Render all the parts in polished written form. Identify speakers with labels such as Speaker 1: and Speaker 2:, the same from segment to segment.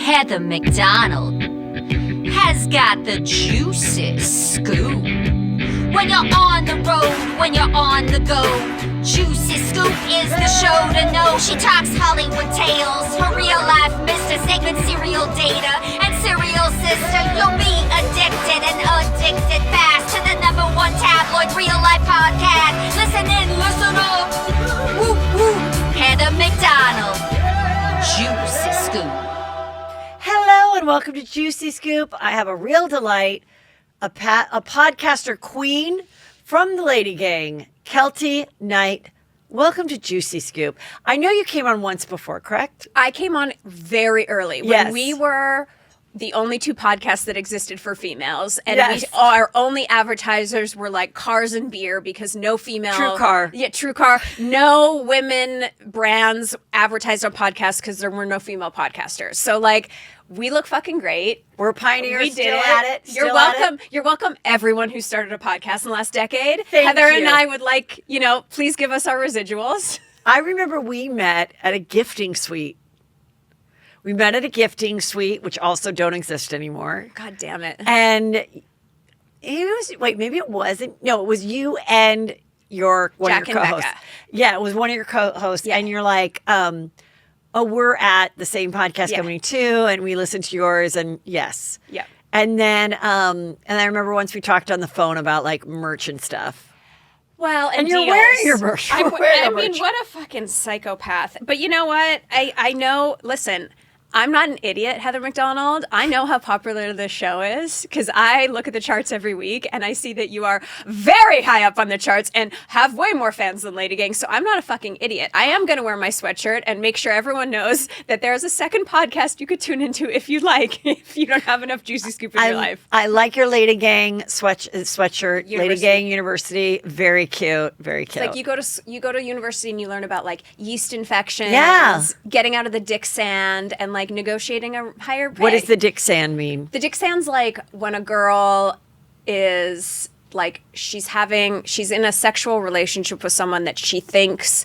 Speaker 1: Heather Mcdonald has got the juiciest scoop. When you're on the road, when you're on the go, Juicy Scoop is the show to know. She talks Hollywood tales, her real life Mr. Sacred serial data and serial sister. You'll be addicted and addicted fast to the #1 tabloid real life podcast. Listen in, listen up. Woo woo. Heather Mcdonald, Juicy Scoop.
Speaker 2: Hello and welcome to Juicy Scoop. I have a real delight, a podcaster queen from the Lady Gang, Keltie Knight. Welcome to Juicy Scoop. I know you came on once before, correct?
Speaker 3: I came on very early when we were the only two podcasts that existed for females, and our only advertisers were like cars and beer because no female True Car. No women brands advertised on podcasts because there were no female podcasters. So like, we look fucking great.
Speaker 2: We're pioneers.
Speaker 3: We did
Speaker 2: still
Speaker 3: it.
Speaker 2: at it.
Speaker 3: You're welcome. You're welcome, everyone who started a podcast in the last decade.
Speaker 2: Thank
Speaker 3: Heather
Speaker 2: you.
Speaker 3: and I would like, please give us our residuals.
Speaker 2: I remember we met at a gifting suite. We met at a gifting suite, which also don't exist anymore.
Speaker 3: God damn it.
Speaker 2: And it was, maybe it wasn't. No, it was you and one
Speaker 3: Jack
Speaker 2: of your
Speaker 3: and
Speaker 2: co-hosts.
Speaker 3: Becca.
Speaker 2: Yeah, it was one of your co-hosts.
Speaker 3: Yeah.
Speaker 2: And you're like, we're at the same podcast company too, and we listened to yours, and yes.
Speaker 3: Yeah.
Speaker 2: And then, and I remember once we talked on the phone about like merch and stuff.
Speaker 3: Well, and
Speaker 2: you're
Speaker 3: deals.
Speaker 2: wearing your merch.
Speaker 3: I mean, what a fucking psychopath. But you know what? I know, listen, I'm not an idiot, Heather Mcdonald. I know how popular this show is because I look at the charts every week and I see that you are very high up on the charts and have way more fans than Lady Gang. So I'm not a fucking idiot. I am going to wear my sweatshirt and make sure everyone knows that there's a second podcast you could tune into if you like, if you don't have enough Juicy Scoop in your life.
Speaker 2: I like your Lady Gang sweatshirt.
Speaker 3: University.
Speaker 2: Lady Gang University. Very cute. Very cute.
Speaker 3: It's like you go to university and you learn about like yeast infections, getting out of the dick sand, and like negotiating a higher pay.
Speaker 2: What does the dick sand mean?
Speaker 3: The dick sand's like when a girl is like she's in a sexual relationship with someone that she thinks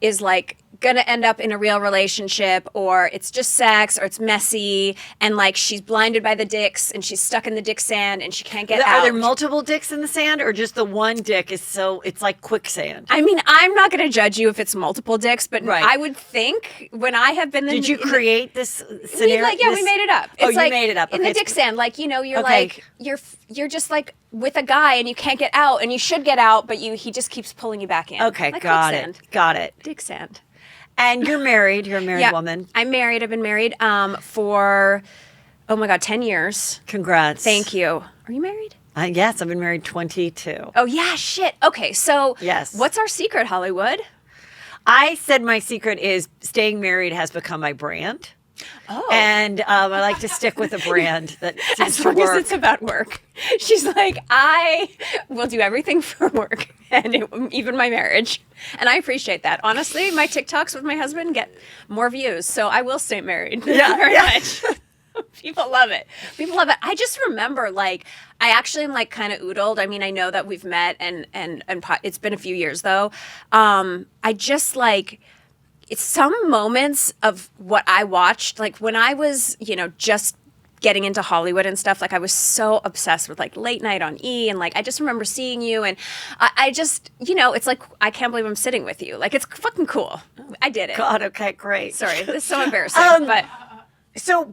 Speaker 3: is like gonna end up in a real relationship, or it's just sex, or it's messy, and like she's blinded by the dicks and she's stuck in the dick sand and she can't get out.
Speaker 2: Are there multiple dicks in the sand, or just the one dick it's like quicksand?
Speaker 3: I mean, I'm not gonna judge you if it's multiple dicks, but
Speaker 2: right.
Speaker 3: I would think when I have been
Speaker 2: Did you create this scenario?
Speaker 3: We made it up. It's
Speaker 2: you
Speaker 3: like
Speaker 2: made it up.
Speaker 3: In the dick sand, like, you're
Speaker 2: Okay.
Speaker 3: like you're just like with a guy and you can't get out, and you should get out, but he just keeps pulling you back in.
Speaker 2: Okay,
Speaker 3: like
Speaker 2: got
Speaker 3: quicksand.
Speaker 2: it. Got it.
Speaker 3: Dick sand.
Speaker 2: And you're married. You're a married woman.
Speaker 3: I'm married. I've been married for, 10 years.
Speaker 2: Congrats.
Speaker 3: Thank you. Are you married?
Speaker 2: Yes, I've been married 22.
Speaker 3: Oh, yeah, shit. Okay, so
Speaker 2: yes.
Speaker 3: What's our secret, Hollywood?
Speaker 2: I said my secret is staying married has become my brand.
Speaker 3: Oh.
Speaker 2: And I like to stick with a brand that seems
Speaker 3: as long
Speaker 2: to work.
Speaker 3: as it's about work. She's like, I will do everything for work, and even my marriage. And I appreciate that. Honestly, my TikToks with my husband get more views, so I will stay married. Thank you very much. People love it. People love it. I just remember, like, I actually am like kind of oodled. I mean, I know that we've met, and it's been a few years though. I just like. It's some moments of what I watched, like when I was, just getting into Hollywood and stuff, like I was so obsessed with like Late Night on E, and like I just remember seeing you, and I just, it's like, I can't believe I'm sitting with you. Like, it's fucking cool. I did it.
Speaker 2: God, okay, great.
Speaker 3: Sorry, this is so embarrassing.
Speaker 2: So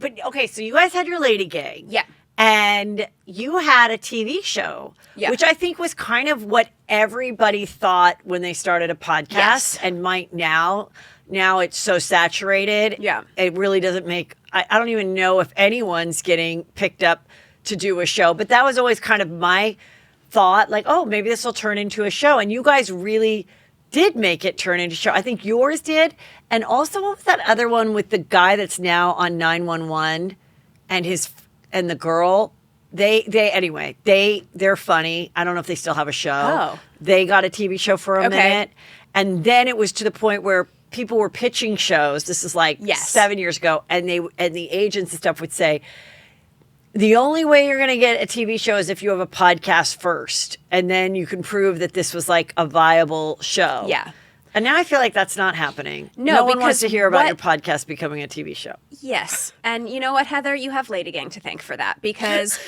Speaker 2: you guys had your Lady Gang.
Speaker 3: Yeah.
Speaker 2: And you had a TV show, which I think was kind of what everybody thought when they started a podcast and might now. Now it's so saturated.
Speaker 3: Yeah.
Speaker 2: It really doesn't make, I don't even know if anyone's getting picked up to do a show. But that was always kind of my thought, like, oh, maybe this will turn into a show. And you guys really did make it turn into a show. I think yours did. And also, what was that other one with the guy that's now on 911 and the girl? They're funny. I don't know if they still have a show.
Speaker 3: Oh.
Speaker 2: They got a TV show for a minute. And then it was to the point where people were pitching shows. This is like 7 years ago. And the agents and stuff would say, the only way you're going to get a TV show is if you have a podcast first. And then you can prove that this was like a viable show.
Speaker 3: Yeah.
Speaker 2: And now I feel like that's not happening.
Speaker 3: No,
Speaker 2: one wants
Speaker 3: because
Speaker 2: to hear about
Speaker 3: what-
Speaker 2: your podcast becoming a TV show.
Speaker 3: Yes. And you know what, Heather? You have Lady Gang to thank for that because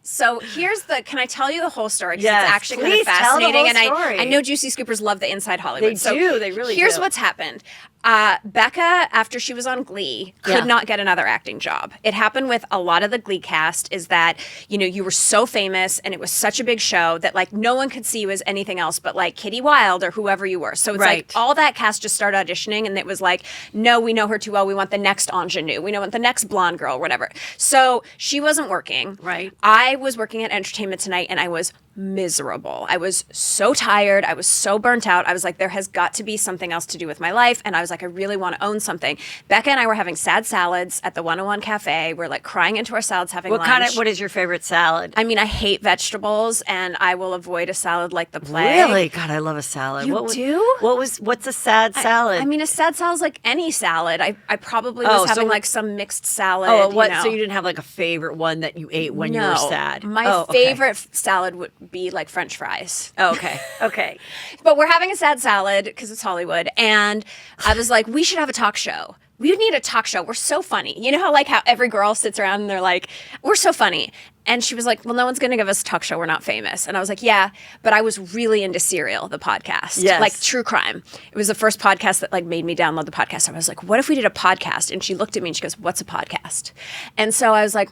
Speaker 3: so here's can I tell you the whole story? Because
Speaker 2: Yes,
Speaker 3: it's actually kind of
Speaker 2: please tell the
Speaker 3: fascinating.
Speaker 2: whole
Speaker 3: And
Speaker 2: story.
Speaker 3: I know Juicy Scoopers love the Inside Hollywood.
Speaker 2: They
Speaker 3: So
Speaker 2: do. They really
Speaker 3: Here's
Speaker 2: do.
Speaker 3: what's happened. Becca, after she was on Glee, could not get another acting job. It happened with a lot of the Glee cast is that, you were so famous and it was such a big show that like no one could see you as anything else but like Kitty Wilde or whoever you were. So it's like all that cast just started auditioning and it was like, no, we know her too well. We want the next ingenue. We want the next blonde girl, whatever. So she wasn't working.
Speaker 2: Right.
Speaker 3: I was working at Entertainment Tonight and I was miserable. I was so tired. I was so burnt out. I was like, there has got to be something else to do with my life. And I was like, I really want to own something. Becca and I were having sad salads at the 101 Cafe. We're like crying into our salads, having lunch.
Speaker 2: What is your favorite salad?
Speaker 3: I mean, I hate vegetables and I will avoid a salad like the plague.
Speaker 2: Really? God, I love a salad.
Speaker 3: You do?
Speaker 2: What's a sad salad?
Speaker 3: I mean, a sad salad is like any salad. I probably was having like some mixed salad.
Speaker 2: Oh, what?
Speaker 3: You know.
Speaker 2: So you didn't have like a favorite one that you ate when you were sad?
Speaker 3: My favorite salad would be like French fries.
Speaker 2: Oh, okay. Okay.
Speaker 3: But we're having a sad salad because it's Hollywood. And I was like, we should have a talk show. We need a talk show. We're so funny. You know how every girl sits around and they're like, we're so funny. And she was like, well, no one's going to give us a talk show. We're not famous. And I was like, yeah, but I was really into Serial, the podcast.
Speaker 2: Yes.
Speaker 3: Like true crime. It was the first podcast that like made me download the podcast. I was like, what if we did a podcast? And she looked at me and she goes, what's a podcast? And so I was like,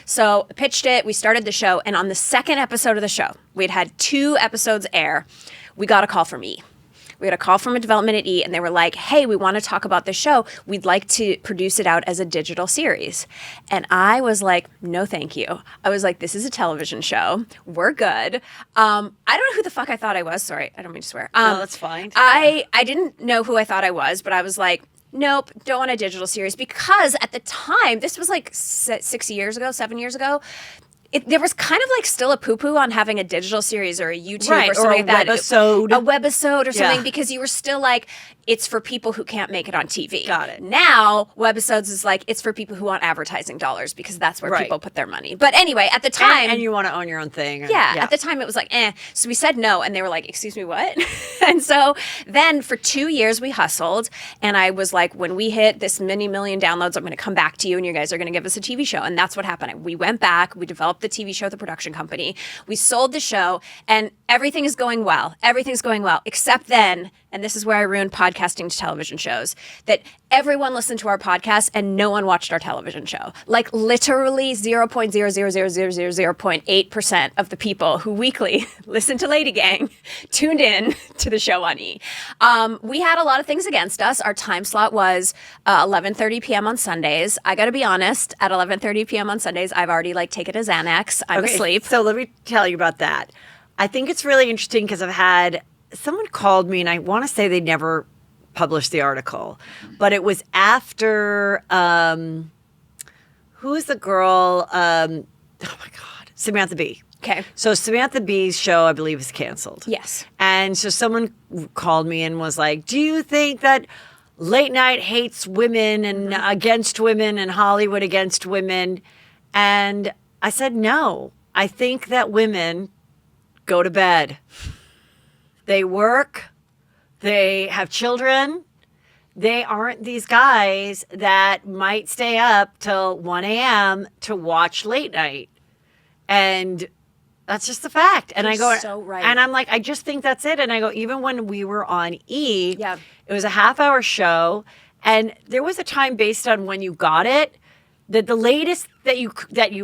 Speaker 3: So I pitched it. We started the show. And on the second episode of the show, we'd had 2 episodes air. We got a call from E! We got a call from a development at E! And they were like, hey, we want to talk about the show. We'd like to produce it out as a digital series. And I was like, no, thank you. I was like, this is a television show. We're good. I don't know who the fuck I thought I was. Sorry, I don't mean to swear.
Speaker 2: No, that's fine.
Speaker 3: I didn't know who I thought I was, but I was like, nope, don't want a digital series. Because at the time, this was like 7 years ago, there was kind of like still a poo-poo on having a digital series or a YouTube or something like that.
Speaker 2: Webisode.
Speaker 3: A webisode or something
Speaker 2: Yeah.
Speaker 3: because you were still like, it's for people who can't make it on TV.
Speaker 2: Got it.
Speaker 3: Now, webisodes is like, it's for people who want advertising dollars because that's where
Speaker 2: Right.
Speaker 3: people put their money. But anyway, at the time...
Speaker 2: And you want to own your own thing.
Speaker 3: Yeah, at the time it was like, So we said no, and they were like, excuse me, what? And so then for 2 years we hustled, and I was like, when we hit this many million downloads, I'm going to come back to you, and you guys are going to give us a TV show. And that's what happened. We went back, we developed the TV show, the production company, we sold the show, and everything is going well. Everything's going well, except then, and this is where I ruined podcasting to television shows, that everyone listened to our podcast and no one watched our television show. Like literally 0.00000.8% of the people who weekly listened to Lady Gang tuned in to the show on E! We had a lot of things against us. Our time slot was 11:30 p.m. on Sundays. I got to be honest, at 11:30 p.m. on Sundays, I've already like taken a Xanax. I'm asleep.
Speaker 2: So let me tell you about that. I think it's really interesting because I've had someone called me, and I want to say they never published the article, but it was after who's the girl? Oh my God, Samantha Bee.
Speaker 3: Okay.
Speaker 2: So Samantha Bee's show, I believe, is canceled.
Speaker 3: Yes.
Speaker 2: And so someone called me and was like, "Do you think that late night hates women and against women and Hollywood against women?" And I said, "No. I think that women go to bed. They work. They have children. They aren't these guys that might stay up till 1 a.m. to watch late night." And that's just the fact. And
Speaker 3: You're
Speaker 2: I go,
Speaker 3: so right.
Speaker 2: and I'm like, I just think that's it. And I go, even when we were on E!
Speaker 3: Yeah.
Speaker 2: It was a half-hour show, and there was a time based on when you got it that the latest that you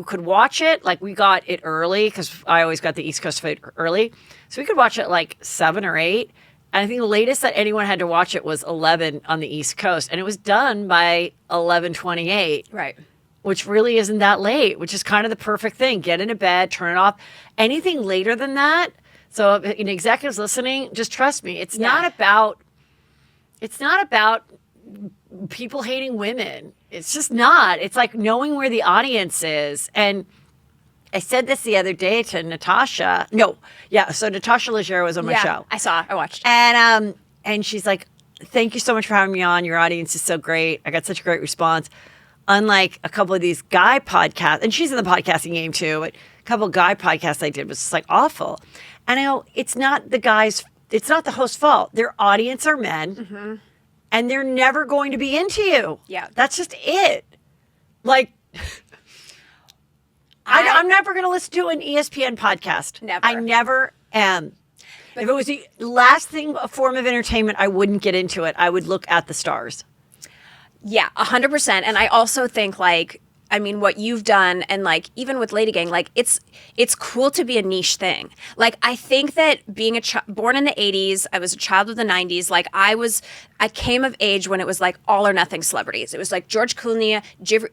Speaker 2: could watch it, like we got it early because I always got the East Coast flight early, so we could watch it like 7 or 8. And I think the latest that anyone had to watch it was 11 on the East Coast, and it was done by 11:28.
Speaker 3: Right.
Speaker 2: Which really isn't that late, which is kind of the perfect thing. Get into bed, turn it off. Anything later than that. So, executives listening, just trust me. It's not about people hating women. It's just not. It's like knowing where the audience is. And I said this the other day to Natasha. So Natasha Leggero was on my show.
Speaker 3: I watched.
Speaker 2: And she's like, "Thank you so much for having me on. Your audience is so great. I got such a great response." Unlike a couple of these guy podcasts, and she's in the podcasting game too, but a couple of guy podcasts I did was just like awful. And I know it's not the guys' it's not the host's fault. Their audience are men, and they're never going to be into you.
Speaker 3: Yeah.
Speaker 2: That's just it. Like, I'm never going to listen to an ESPN podcast.
Speaker 3: Never.
Speaker 2: I never am. If it was the last thing, a form of entertainment, I wouldn't get into it. I would look at the stars.
Speaker 3: Yeah, 100%. And I also think like, I mean, what you've done and like, even with Lady Gang, like it's cool to be a niche thing. Like, I think that being born in the 80s, I was a child of the 90s. Like I came of age when it was like all or nothing celebrities. It was like George Clooney,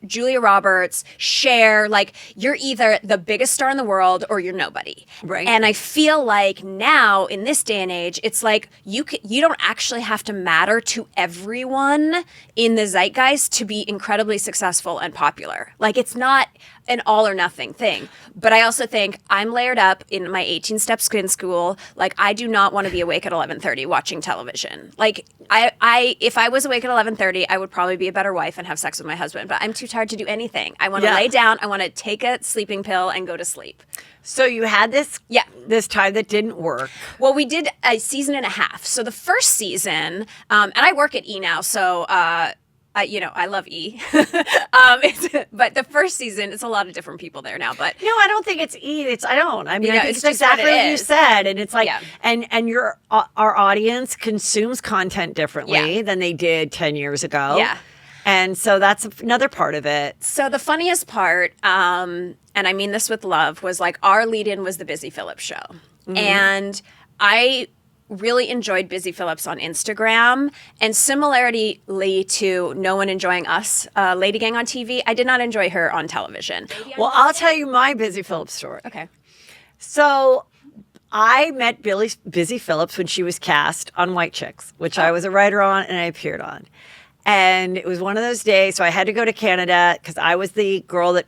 Speaker 3: Julia Roberts, Cher. Like, you're either the biggest star in the world or you're nobody.
Speaker 2: Right.
Speaker 3: And I feel like now in this day and age, it's like you don't actually have to matter to everyone in the zeitgeist to be incredibly successful and popular. Like, it's not an all or nothing thing. But I also think I'm layered up in my 18-step skin school. Like, I do not want to be awake at 11:30 watching television. Like, if I was awake at 11:30, I would probably be a better wife and have sex with my husband. But I'm too tired to do anything. I want to lay down. I want to take a sleeping pill and go to sleep.
Speaker 2: So you had this time that didn't work.
Speaker 3: Well, we did a season and a half. So the first season, and I work at E now, so I love E. But the first season, it's a lot of different people there now. But
Speaker 2: no, I don't think it's E. I mean, I think
Speaker 3: it's
Speaker 2: it's
Speaker 3: just
Speaker 2: exactly what you said, and it's like,
Speaker 3: Yeah.
Speaker 2: and our audience consumes content differently than they did 10 years ago.
Speaker 3: Yeah.
Speaker 2: And so that's another part of it.
Speaker 3: So the funniest part, and I mean this with love, was like our lead-in was the Busy Phillips show. And I really enjoyed Busy Phillips on Instagram. And similarly to no one enjoying us, Lady Gang on TV, I did not enjoy her on television.
Speaker 2: Well, I'll tell you my Busy Phillips story.
Speaker 3: Okay.
Speaker 2: So I met Busy Phillips when she was cast on White Chicks, which I was a writer on and I appeared on. And it was one of those days, so I had to go to Canada because I was the girl that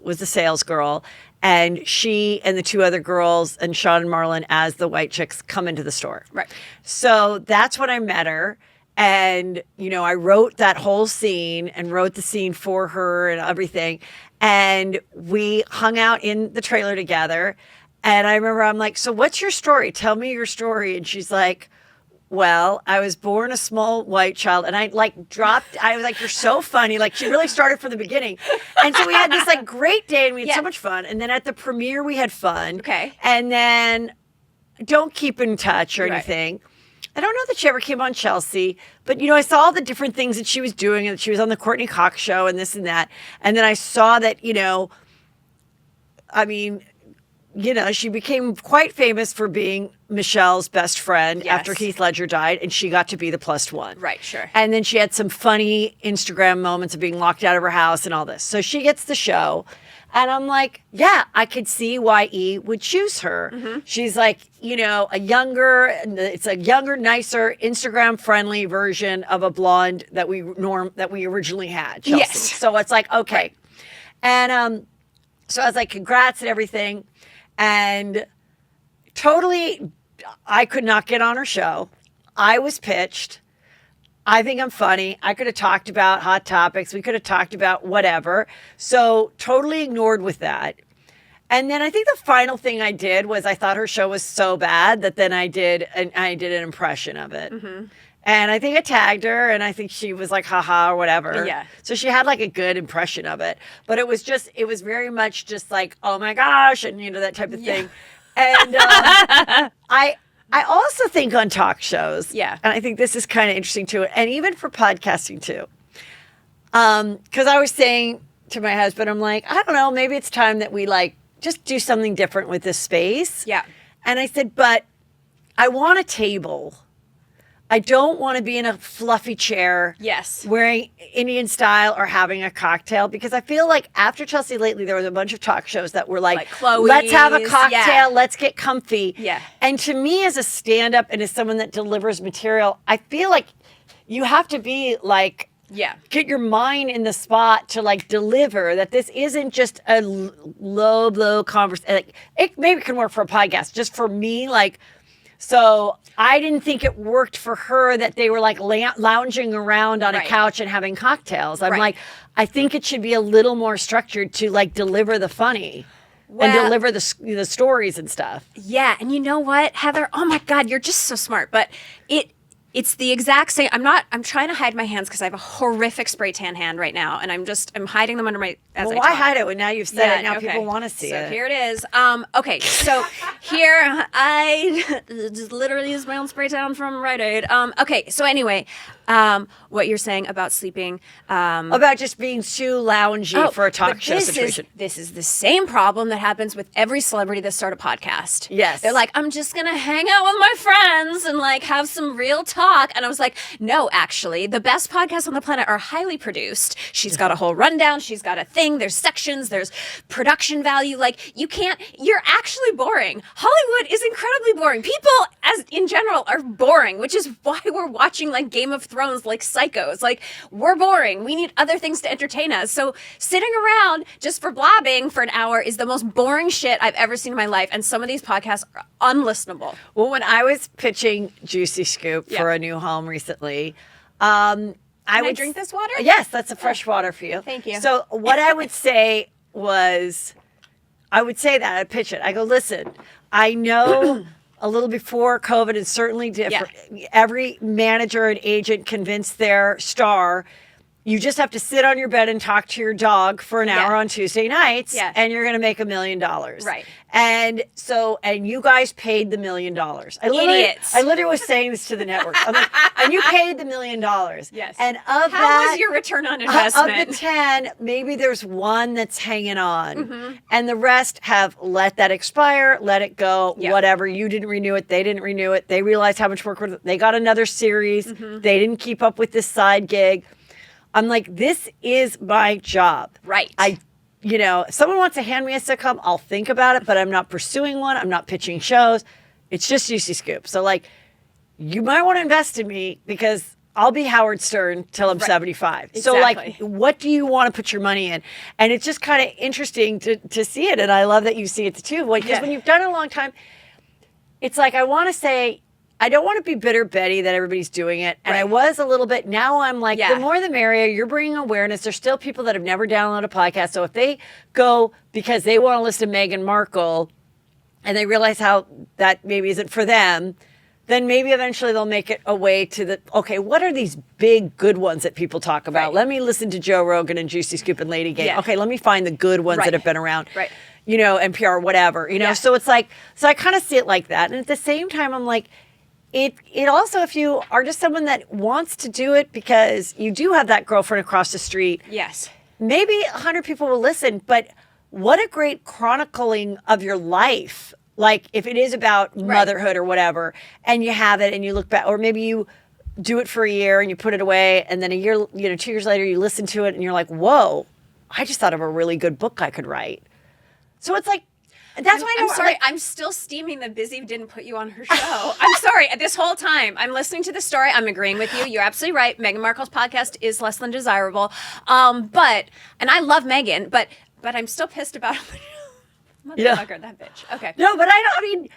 Speaker 2: was the sales girl. And she and the two other girls and Sean and Marlon as the White Chicks come into the store.
Speaker 3: Right.
Speaker 2: So that's when I met her. And, I wrote that whole scene and wrote the scene for her and everything. And we hung out in the trailer together. And I remember I'm like, so what's your story? Tell me your story. And she's like, well, I was born a small white child, and I was like, you're so funny. Like, she really started from the beginning. And so we had this great day and we had so much fun. And then at the premiere, we had fun.
Speaker 3: Okay.
Speaker 2: And then don't keep in touch or
Speaker 3: Right.
Speaker 2: anything. I don't know that she ever came on Chelsea, but I saw all the different things that she was doing, and she was on the Courtney Cox show and this and that. And then I saw that, she became quite famous for being Michelle's best friend after Heath Ledger died, and she got to be the plus one.
Speaker 3: Right, sure.
Speaker 2: And then she had some funny Instagram moments of being locked out of her house and all this. So she gets the show, and I'm like, yeah, I could see why E would choose her. Mm-hmm. She's like, it's a younger, nicer, Instagram-friendly version of a blonde that we originally had, Chelsea.
Speaker 3: Yes.
Speaker 2: So it's like, okay.
Speaker 3: Right.
Speaker 2: And so I was like, congrats and everything. And totally, I could not get on her show. I was pitched. I think I'm funny. I could have talked about hot topics. We could have talked about whatever. So totally ignored with that. And then I think the final thing I did was I thought her show was so bad that then I did an impression of it. Mm-hmm. And I think I tagged her, and I think she was like, haha, or whatever.
Speaker 3: Yeah.
Speaker 2: So she had a good impression of it. But it was very much just like, oh my gosh, and that type of thing. And I also think on talk shows, and I think this is kind of interesting too, and even for podcasting too. Because I was saying to my husband, I'm like, I don't know, maybe it's time that we just do something different with this space.
Speaker 3: Yeah.
Speaker 2: And I said, but I want a table. I don't want to be in a fluffy chair.
Speaker 3: Yes.
Speaker 2: Wearing Indian style or having a cocktail, because I feel like after Chelsea lately, there was a bunch of talk shows that were like
Speaker 3: Chloe's,
Speaker 2: let's have a cocktail, let's get comfy.
Speaker 3: Yeah.
Speaker 2: And to me, as a stand-up and as someone that delivers material, I feel like you have to be get your mind in the spot to deliver, that this isn't just a low blow conversation. It maybe can work for a podcast. Just for me, so I didn't think it worked for her that they were lounging around on a couch and having cocktails. I'm like, I think it should be a little more structured to deliver the funny. and deliver the stories and stuff.
Speaker 3: Yeah, and you know what, Heather? Oh my God, you're just so smart. But it's the exact same. I'm trying to hide my hands because I have a horrific spray tan hand right now, and I'm hiding them under my.
Speaker 2: Well, why hide it when now you've said it? Now people want to see it.
Speaker 3: So here it is. Okay, so here I just literally used my own spray tan from Rite Aid. Okay, so anyway, what you're saying about sleeping,
Speaker 2: about just being too loungy for a talk show situation.
Speaker 3: This is the same problem that happens with every celebrity that start a podcast.
Speaker 2: Yes,
Speaker 3: they're like, I'm just gonna hang out with my friends and like have some real talk. And I was like, no, actually, the best podcasts on the planet are highly produced. She's got a whole rundown. She's got a thing. There's sections. There's production value. Like, you're actually boring. Hollywood is incredibly boring. People, as in general, are boring, which is why we're watching like Game of Thrones like psychos. Like, we're boring. We need other things to entertain us. So sitting around just for blabbing for an hour is the most boring shit I've ever seen in my life. And some of these podcasts are unlistenable.
Speaker 2: Well, when I was pitching Juicy Scoop for a new home recently, I would
Speaker 3: drink this water?
Speaker 2: Yes, that's a fresh water for you.
Speaker 3: Thank you.
Speaker 2: So what I would say was, I'd pitch it. I go, listen, I know a little before COVID is certainly different. Yeah. Every manager and agent convinced their star, you just have to sit on your bed and talk to your dog for an hour on Tuesday nights, and you're going to make $1 million.
Speaker 3: Right.
Speaker 2: And you guys paid the $1 million.
Speaker 3: Idiots.
Speaker 2: I literally was saying this to the network. I'm like, and you paid the $1 million.
Speaker 3: Yes.
Speaker 2: And
Speaker 3: how was your return on investment?
Speaker 2: Of the 10, maybe there's one that's hanging on. And the rest have let that expire, let it go, whatever. You didn't renew it. They didn't renew it. They realized how much work they got another series. They didn't keep up with this side gig. I'm like, this is my job.
Speaker 3: Right.
Speaker 2: If someone wants to hand me a sitcom, I'll think about it, but I'm not pursuing one. I'm not pitching shows. It's just Juicy Scoop. So, like, you might want to invest in me because I'll be Howard Stern till I'm 75.
Speaker 3: Exactly.
Speaker 2: So, like, what do you want to put your money in? And it's just kind of interesting to see it. And I love that you see it too. Because when you've done it a long time, it's like, I want to say, I don't want to be bitter Betty that everybody's doing it. And I was a little bit. Now I'm like, the more the merrier. You're bringing awareness. There's still people that have never downloaded a podcast. So if they go because they want to listen to Meghan Markle and they realize how that maybe isn't for them, then maybe eventually they'll make it a way to okay, what are these big good ones that people talk about? Let me listen to Joe Rogan and Juicy Scoop and Lady Gaga. Okay, let me find the good ones that have been around.
Speaker 3: Right.
Speaker 2: NPR, whatever. So it's like, so I kind of see it like that. And at the same time, I'm like, It also, if you are just someone that wants to do it because you do have that girlfriend across the street.
Speaker 3: Yes.
Speaker 2: Maybe 100 people will listen, but what a great chronicling of your life. Like if it is about motherhood or whatever, and you have it and you look back, or maybe you do it for a year and you put it away, and then a year, 2 years later, you listen to it and you're like, whoa, I just thought of a really good book I could write. So it's like, that's why
Speaker 3: I'm sorry. I'm still steaming that Busy didn't put you on her show. I'm sorry. This whole time, I'm listening to the story. I'm agreeing with you. You're absolutely right. Meghan Markle's podcast is less than desirable. And I love Meghan, but I'm still pissed about motherfucker, that bitch. Okay.
Speaker 2: No, but I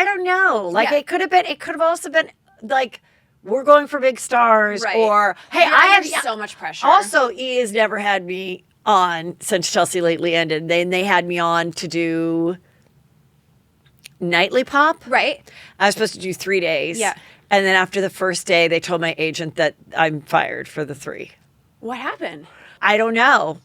Speaker 2: don't know. Like it could have also been like, we're going for big stars, or hey, I have
Speaker 3: so much pressure.
Speaker 2: Also, E has never had me on since Chelsea Lately ended. They had me on to do Nightly Pop.
Speaker 3: Right.
Speaker 2: I was supposed to do 3 days.
Speaker 3: Yeah.
Speaker 2: And then after the first day, they told my agent that I'm fired for the 3.
Speaker 3: What happened?
Speaker 2: I don't know.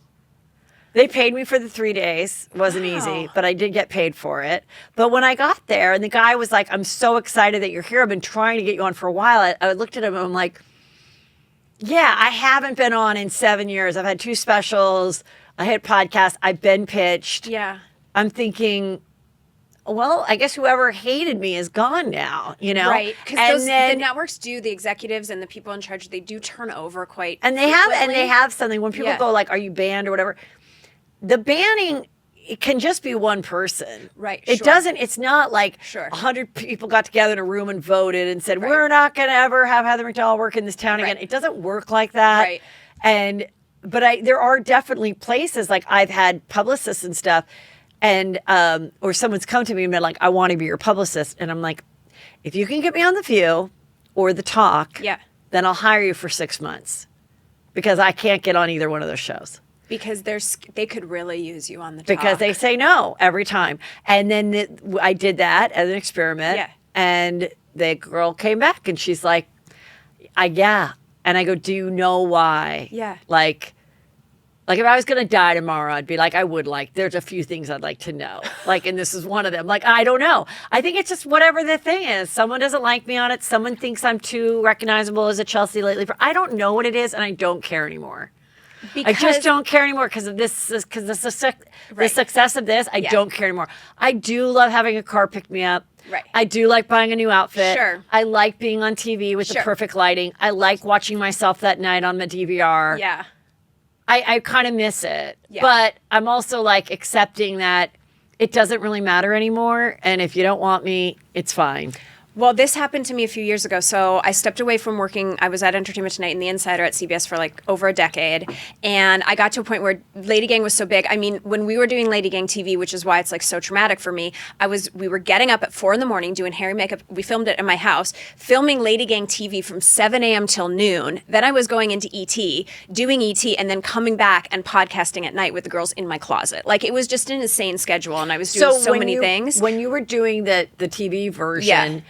Speaker 2: They paid me for the 3 days. It wasn't easy, but I did get paid for it. But when I got there and the guy was like, I'm so excited that you're here. I've been trying to get you on for a while. I looked at him and I'm like, yeah, I haven't been on in 7 years. I've had 2 specials. I had podcasts. I've been pitched.
Speaker 3: Yeah.
Speaker 2: I'm thinking, well, I guess whoever hated me is gone now,
Speaker 3: Right. Because the networks the executives and the people in charge, they do turn over quite
Speaker 2: they have something. When people go like, are you banned or whatever? The banning, it can just be one person.
Speaker 3: Right.
Speaker 2: It doesn't, it's not like 100 people got together in a room and voted and said, we're not going to ever have Heather McDonald work in this town again. It doesn't work like that. Right. But there are definitely places, like I've had publicists and stuff, and or someone's come to me and been like, I want to be your publicist. And I'm like, if you can get me on The View or The Talk, then I'll hire you for 6 months because I can't get on either one of those shows.
Speaker 3: Because they could really use you on the talk.
Speaker 2: Because they say no every time. And then I did that as an experiment.
Speaker 3: Yeah.
Speaker 2: And the girl came back and she's like, yeah. And I go, do you know why?
Speaker 3: Yeah.
Speaker 2: Like if I was going to die tomorrow, I'd be like, there's a few things I'd like to know. Like, and this is one of them. Like, I don't know. I think it's just whatever the thing is. Someone doesn't like me on it. Someone thinks I'm too recognizable as a Chelsea lately. I don't know what it is, and I don't care anymore. I just don't care anymore because of this. Because the success of this, I don't care anymore. I do love having a car pick me up.
Speaker 3: Right.
Speaker 2: I do like buying a new outfit.
Speaker 3: Sure.
Speaker 2: I like being on TV with the perfect lighting. I like watching myself that night on the DVR.
Speaker 3: Yeah.
Speaker 2: I kind of miss it.
Speaker 3: Yeah.
Speaker 2: But I'm also like accepting that it doesn't really matter anymore. And if you don't want me, it's fine.
Speaker 3: Well, this happened to me a few years ago. So I stepped away from working. I was at Entertainment Tonight and The Insider at CBS for like over a decade. And I got to a point where Lady Gang was so big. I mean, when we were doing Lady Gang TV, which is why it's like so traumatic for me, we were getting up at 4 a.m. doing hair and makeup. We filmed it in my house, filming Lady Gang TV from 7 a.m. till noon. Then I was going into ET, doing ET, and then coming back and podcasting at night with the girls in my closet. Like, it was just an insane schedule. And I was doing so many things.
Speaker 2: When you were doing the TV version,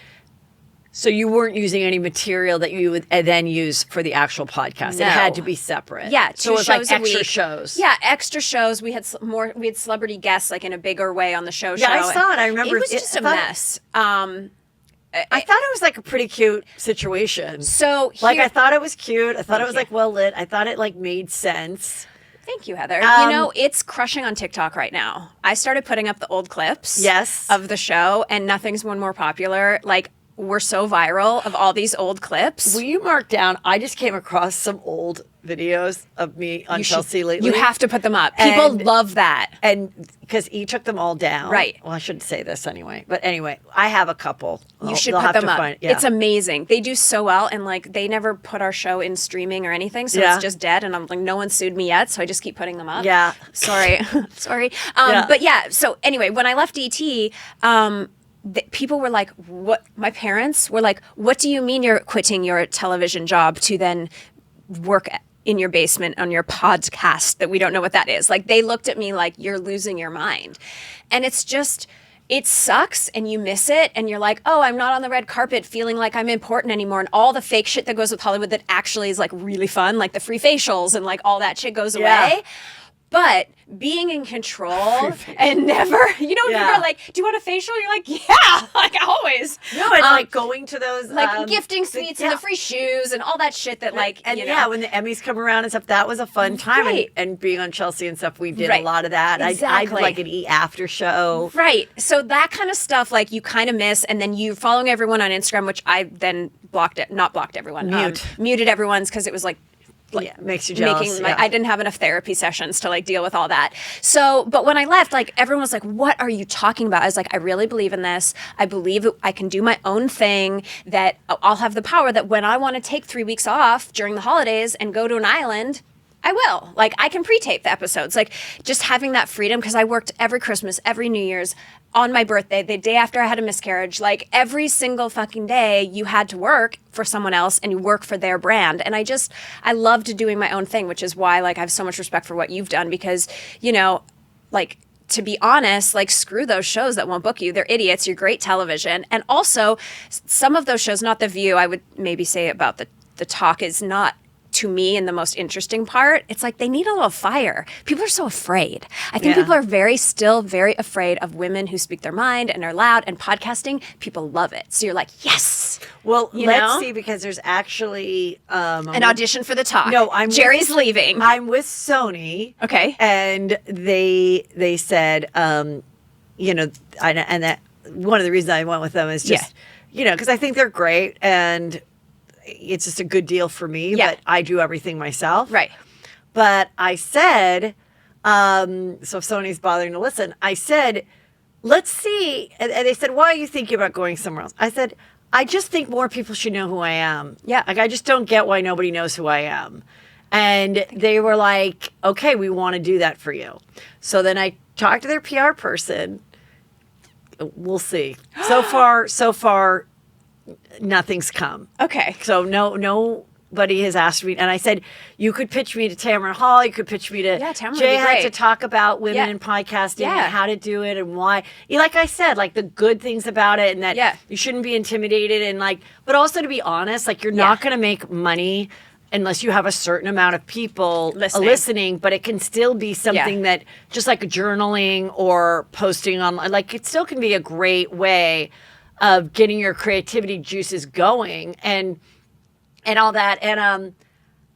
Speaker 2: so you weren't using any material that you would then use for the actual podcast.
Speaker 3: No.
Speaker 2: It had to be separate.
Speaker 3: Yeah,
Speaker 2: so it was like
Speaker 3: a
Speaker 2: extra
Speaker 3: week.
Speaker 2: shows.
Speaker 3: Yeah, extra shows. We had We had celebrity guests like in a bigger way on the show.
Speaker 2: Yeah, I saw it. I remember
Speaker 3: it was just a mess.
Speaker 2: I thought it was like a pretty cute situation.
Speaker 3: So
Speaker 2: I thought it was cute. I thought it was like well lit. I thought it like made sense.
Speaker 3: Thank you, Heather. You know, it's crushing on TikTok right now. I started putting up the old clips of the show, and nothing's one more popular. Like, we're so viral of all these old clips.
Speaker 2: Will you mark down? I just came across some old videos of me on Chelsea lately.
Speaker 3: You have to put them up. People love that.
Speaker 2: And because he took them all down.
Speaker 3: Right.
Speaker 2: Well, I shouldn't say this anyway. But anyway, I have a couple.
Speaker 3: You should put them up. It's amazing. They do so well. And like, they never put our show in streaming or anything. So it's just dead. And I'm like, no one sued me yet. So I just keep putting them up.
Speaker 2: Yeah.
Speaker 3: Sorry. Sorry. But yeah. So anyway, when I left ET, people were like, what? My parents were like, what do you mean you're quitting your television job to then work in your basement on your podcast that we don't know what that is? Like, they looked at me like, you're losing your mind. And it's just, it sucks and you miss it. And you're like, oh, I'm not on the red carpet feeling like I'm important anymore. And all the fake shit that goes with Hollywood that actually is like really fun, like the free facials and like all that shit goes away. But being in control and never, you're like, do you want a facial? You're like, yeah, like always.
Speaker 2: No, and like going to those
Speaker 3: like gifting suites and the free shoes and all that shit that like,
Speaker 2: and when the Emmys come around and stuff, that was a fun time. And being on Chelsea and stuff, we did a lot of that.
Speaker 3: Exactly.
Speaker 2: I like an eat after show.
Speaker 3: Right. So that kind of stuff, like you kind of miss, and then you following everyone on Instagram, which I then not blocked everyone. Muted everyone's because it was like,
Speaker 2: makes you jealous.
Speaker 3: I didn't have enough therapy sessions to like deal with all that. So, but when I left, like everyone was like, what are you talking about? I was like, I really believe in this. I believe I can do my own thing, that I'll have the power that when I want to take 3 weeks off during the holidays and go to an island, I will. Like, I can pre-tape the episodes. Like, just having that freedom, because I worked every Christmas, every New Year's, on my birthday, the day after I had a miscarriage. Like, every single fucking day, you had to work for someone else and you work for their brand. And I loved doing my own thing, which is why, like, I have so much respect for what you've done, because, like, to be honest, like, screw those shows that won't book you. They're idiots. You're great television. And also, some of those shows, not The View, I would maybe say about the talk is not, to me, and the most interesting part, it's like they need a little fire. People are so afraid. I think people are still very afraid of women who speak their mind and are loud, and podcasting, people love it. So you're like, yes.
Speaker 2: Well, let's see, because there's actually
Speaker 3: an audition for the talk.
Speaker 2: No,
Speaker 3: Jerry's leaving.
Speaker 2: I'm with Sony.
Speaker 3: Okay.
Speaker 2: And they said, and that one of the reasons I went with them is just, because I think they're great and it's just a good deal for me, but I do everything myself.
Speaker 3: Right.
Speaker 2: But I said, so if Sony's bothering to listen, I said, let's see. And they said, why are you thinking about going somewhere else? I said, I just think more people should know who I am.
Speaker 3: Yeah.
Speaker 2: Like, I just don't get why nobody knows who I am. And they were like, okay, we want to do that for you. So then I talked to their PR person. We'll see. So far, nothing's come.
Speaker 3: Okay.
Speaker 2: So no anybody has asked me, and I said, you could pitch me to Tamron Hall, you could pitch me to
Speaker 3: Tamron would
Speaker 2: Jay
Speaker 3: be
Speaker 2: had
Speaker 3: great.
Speaker 2: to talk about women
Speaker 3: Yeah.
Speaker 2: in podcasting
Speaker 3: Yeah.
Speaker 2: and how to do it and why. Like I said, like the good things about it and that you shouldn't be intimidated and like, but also to be honest, like you're not going to make money unless you have a certain amount of people listening, but it can still be something that just like journaling or posting online, like it still can be a great way of getting your creativity juices going and all that. And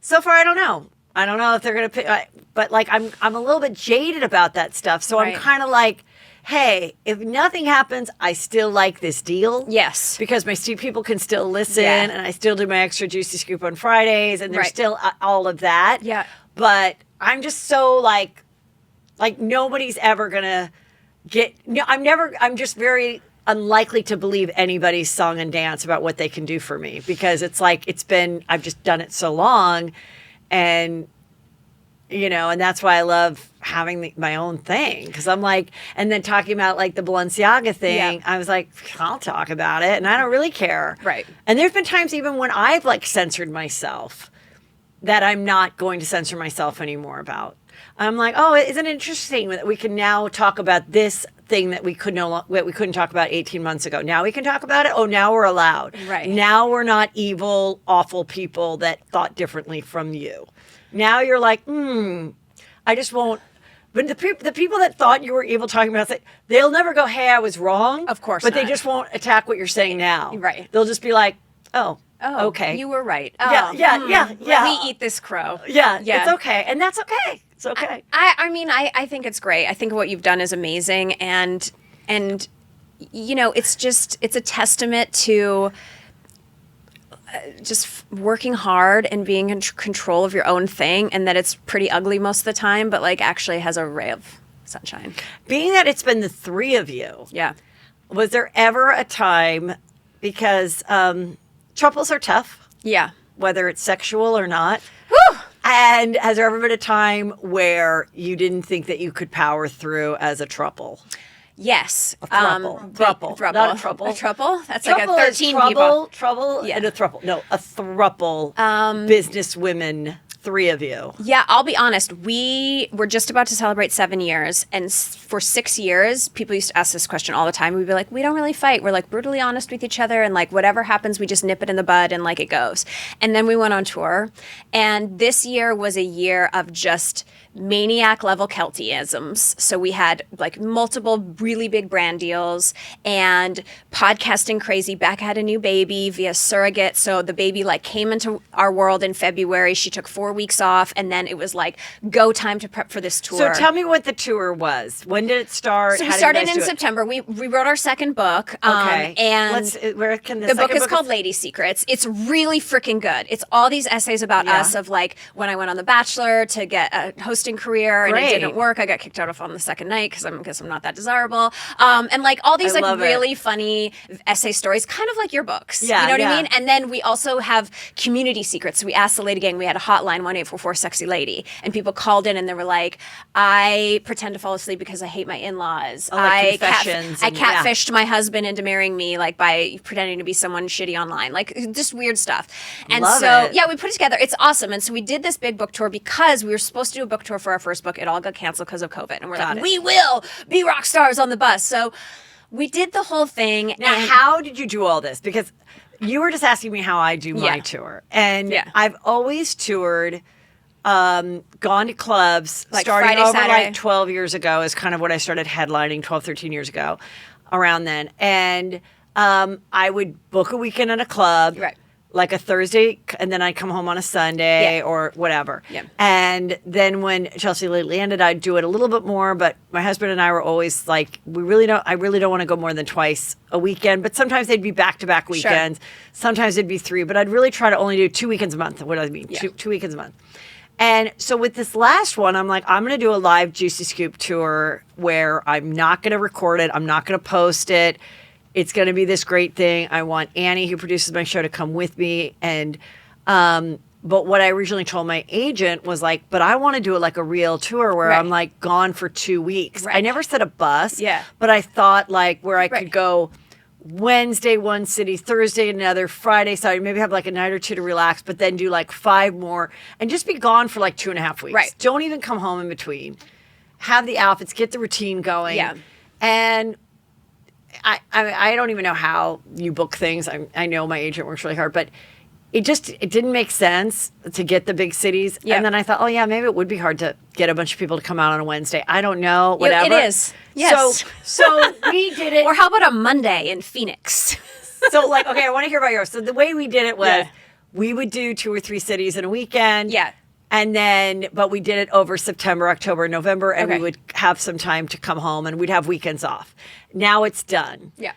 Speaker 2: so far, I don't know. I don't know if they're going to pick, but like I'm a little bit jaded about that stuff. So I'm kind of like, hey, if nothing happens, I still like this deal.
Speaker 3: Yes.
Speaker 2: Because my people can still listen and I still do my extra juicy scoop on Fridays and there's still all of that.
Speaker 3: Yeah.
Speaker 2: But I'm just so like nobody's ever going to I'm just very unlikely to believe anybody's song and dance about what they can do for me because it's like I've just done it so long and and that's why I love having my own thing because I'm like, and then talking about like the Balenciaga thing, I was like, I'll talk about it and I don't really care.
Speaker 3: Right.
Speaker 2: And there's been times even when I've like censored myself that I'm not going to censor myself anymore about. I'm like, oh, isn't it interesting that we can now talk about this thing that we couldn't talk about 18 months ago. Now we can talk about it. Oh, now we're allowed.
Speaker 3: Right.
Speaker 2: Now we're not evil, awful people that thought differently from you. Now you're like, I just won't. But the people that thought you were evil talking about it, they'll never go, hey, I was wrong.
Speaker 3: Of course
Speaker 2: But they
Speaker 3: not.
Speaker 2: just won't attack what you're saying now.
Speaker 3: Right.
Speaker 2: They'll just be like, oh, okay.
Speaker 3: You were right. Oh,
Speaker 2: Yeah.
Speaker 3: Let me eat this crow.
Speaker 2: Yeah, it's okay. And that's okay. It's okay.
Speaker 3: I mean, I think it's great. I think what you've done is amazing. And it's a testament to just working hard and being in control of your own thing and that it's pretty ugly most of the time, but like actually has a ray of sunshine.
Speaker 2: Being that it's been the three of you.
Speaker 3: Yeah.
Speaker 2: Was there ever a time, because throuples are tough.
Speaker 3: Yeah.
Speaker 2: Whether it's sexual or not.
Speaker 3: Whew.
Speaker 2: And has there ever been a time where you didn't think that you could power through as a throuple?
Speaker 3: Yes.
Speaker 2: A throuple. Throuple. Not a throuple.
Speaker 3: A throuple? That's
Speaker 2: Throuple
Speaker 3: like a 13
Speaker 2: is
Speaker 3: people.
Speaker 2: trouble,
Speaker 3: Yeah.
Speaker 2: and a throuple. No, a throuple. Business women, three of you.
Speaker 3: Yeah, I'll be honest. We were just about to celebrate 7 years. And for 6 years, people used to ask this question all the time. We'd be like, we don't really fight. We're like brutally honest with each other. And like whatever happens, we just nip it in the bud and like it goes. And then we went on tour. And this year was a year of just maniac level Keltieisms. So we had like multiple really big brand deals and podcasting crazy. Beck had a new baby via surrogate. So the baby like came into our world in February. She took 4 weeks off and then it was like go time to prep for this tour.
Speaker 2: So tell me what the tour was. When did it start?
Speaker 3: So
Speaker 2: How
Speaker 3: we
Speaker 2: did you
Speaker 3: started
Speaker 2: guys
Speaker 3: in
Speaker 2: do it?
Speaker 3: September. We wrote our second book.
Speaker 2: Okay.
Speaker 3: And
Speaker 2: where can
Speaker 3: the book is called Lady Secrets. It's really freaking good. It's all these essays about us of like when I went on The Bachelor to get a hosting career and it didn't work. I got kicked out on the second night because I'm not that desirable. And like all these like really funny essay stories, kind of like your books.
Speaker 2: Yeah,
Speaker 3: you know what
Speaker 2: yeah.
Speaker 3: I mean? And then we also have community secrets. So we asked the Lady Gang. We had a hotline 1-844-SEXY-LADY, and people called in and they were like, I pretend to fall asleep because I hate my in-laws.
Speaker 2: like confessions
Speaker 3: I
Speaker 2: and- yeah.
Speaker 3: catfished my husband into marrying me like by pretending to be someone shitty online, like just weird stuff. And
Speaker 2: Love
Speaker 3: so
Speaker 2: it.
Speaker 3: yeah, we put it together. It's awesome. And so we did this big book tour because we were supposed to do a book tour for our first book. It all got canceled because of COVID. And we're
Speaker 2: Got
Speaker 3: like,
Speaker 2: it.
Speaker 3: we will be rock stars on the bus. So we did the whole thing.
Speaker 2: Now,
Speaker 3: and
Speaker 2: how did you do all this? Because you were just asking me how I do my
Speaker 3: Yeah.
Speaker 2: tour. And
Speaker 3: Yeah.
Speaker 2: I've always toured, gone to clubs,
Speaker 3: Like
Speaker 2: starting
Speaker 3: Friday,
Speaker 2: over
Speaker 3: Saturday.
Speaker 2: like 12 years ago is kind of what I started headlining, 12, 13 years ago, around then. And I would book a weekend at a club.
Speaker 3: Right.
Speaker 2: Like a Thursday, and then I'd come home on a Sunday
Speaker 3: Yeah.
Speaker 2: or whatever.
Speaker 3: Yeah.
Speaker 2: And then when Chelsea lately ended, I'd do it a little bit more. But my husband and I were always like, I really don't want to go more than twice a weekend. But sometimes they'd be back-to-back weekends. Sometimes it'd be 3. But I'd really try to only do 2 weekends a month. What do I mean?
Speaker 3: Yeah.
Speaker 2: Two weekends a month. And so with this last one, I'm like, I'm going to do a live Juicy Scoop tour where I'm not going to record it. I'm not going to post it. It's going to be this great thing. I want Annie, who produces my show, to come with me. And, but what I originally told my agent was like, but I want to do it like a real tour where
Speaker 3: Right.
Speaker 2: I'm like gone for 2 weeks.
Speaker 3: Right.
Speaker 2: I never said a bus.
Speaker 3: Yeah.
Speaker 2: But I thought like where I could
Speaker 3: Right.
Speaker 2: go Wednesday one city, Thursday another, Friday, Saturday, maybe have like a night or two to relax, but then do like 5 more and just be gone for like 2.5 weeks.
Speaker 3: Right.
Speaker 2: Don't even come home in between. Have the outfits, get the routine going.
Speaker 3: Yeah.
Speaker 2: And I don't even know how you book things. I know my agent works really hard, but it didn't make sense to get the big cities.
Speaker 3: Yeah.
Speaker 2: And then I thought, oh yeah, maybe it would be hard to get a bunch of people to come out on a Wednesday. I don't know, whatever.
Speaker 3: It is. Yes.
Speaker 2: So we did it.
Speaker 3: Or how about a Monday in Phoenix?
Speaker 2: So like, okay, I want to hear about yours. So the way we did it was
Speaker 3: Yeah.
Speaker 2: we would do 2 or 3 cities in a weekend.
Speaker 3: Yeah.
Speaker 2: And then, but we did it over September, October, November, and
Speaker 3: Okay.
Speaker 2: we would have some time to come home and we'd have weekends off. Now it's done.
Speaker 3: Yeah.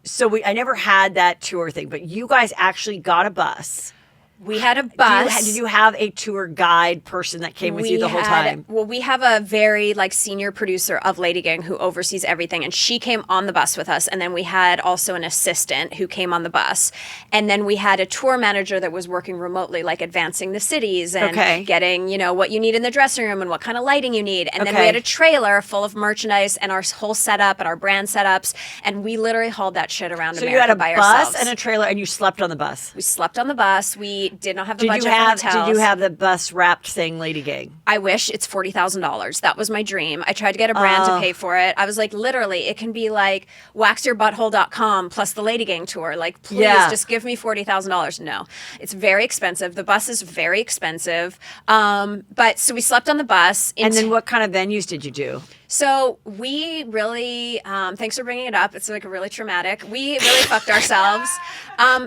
Speaker 2: So I never had that tour thing, but you guys actually got a bus.
Speaker 3: We had a bus.
Speaker 2: Did you have a tour guide person that came with you the whole time?
Speaker 3: Well, we have a very senior producer of Lady Gang who oversees everything, and she came on the bus with us. And then we had also an assistant who came on the bus, and then we had a tour manager that was working remotely, like advancing the cities and getting what you need in the dressing room and what kind of lighting you need. And then we had a trailer full of merchandise and our whole setup and our brand setups, and we literally hauled that shit around
Speaker 2: So
Speaker 3: America
Speaker 2: you had a
Speaker 3: by
Speaker 2: bus
Speaker 3: ourselves.
Speaker 2: and a trailer, and you slept on the bus.
Speaker 3: We slept on the bus. We did not have the
Speaker 2: Did
Speaker 3: budget
Speaker 2: you have?
Speaker 3: for hotels.
Speaker 2: Did you have the bus wrapped saying Lady Gang?
Speaker 3: I wish. It's $40,000. That was my dream. I tried to get a brand to pay for it. I was like, literally, it can be like waxyourbutthole.com plus the Lady Gang tour. Like, please just give me $40,000. No, it's very expensive. The bus is very expensive. But so we slept on the bus.
Speaker 2: And then what kind of venues did you do?
Speaker 3: So we really, thanks for bringing it up. It's like really traumatic. We really fucked ourselves.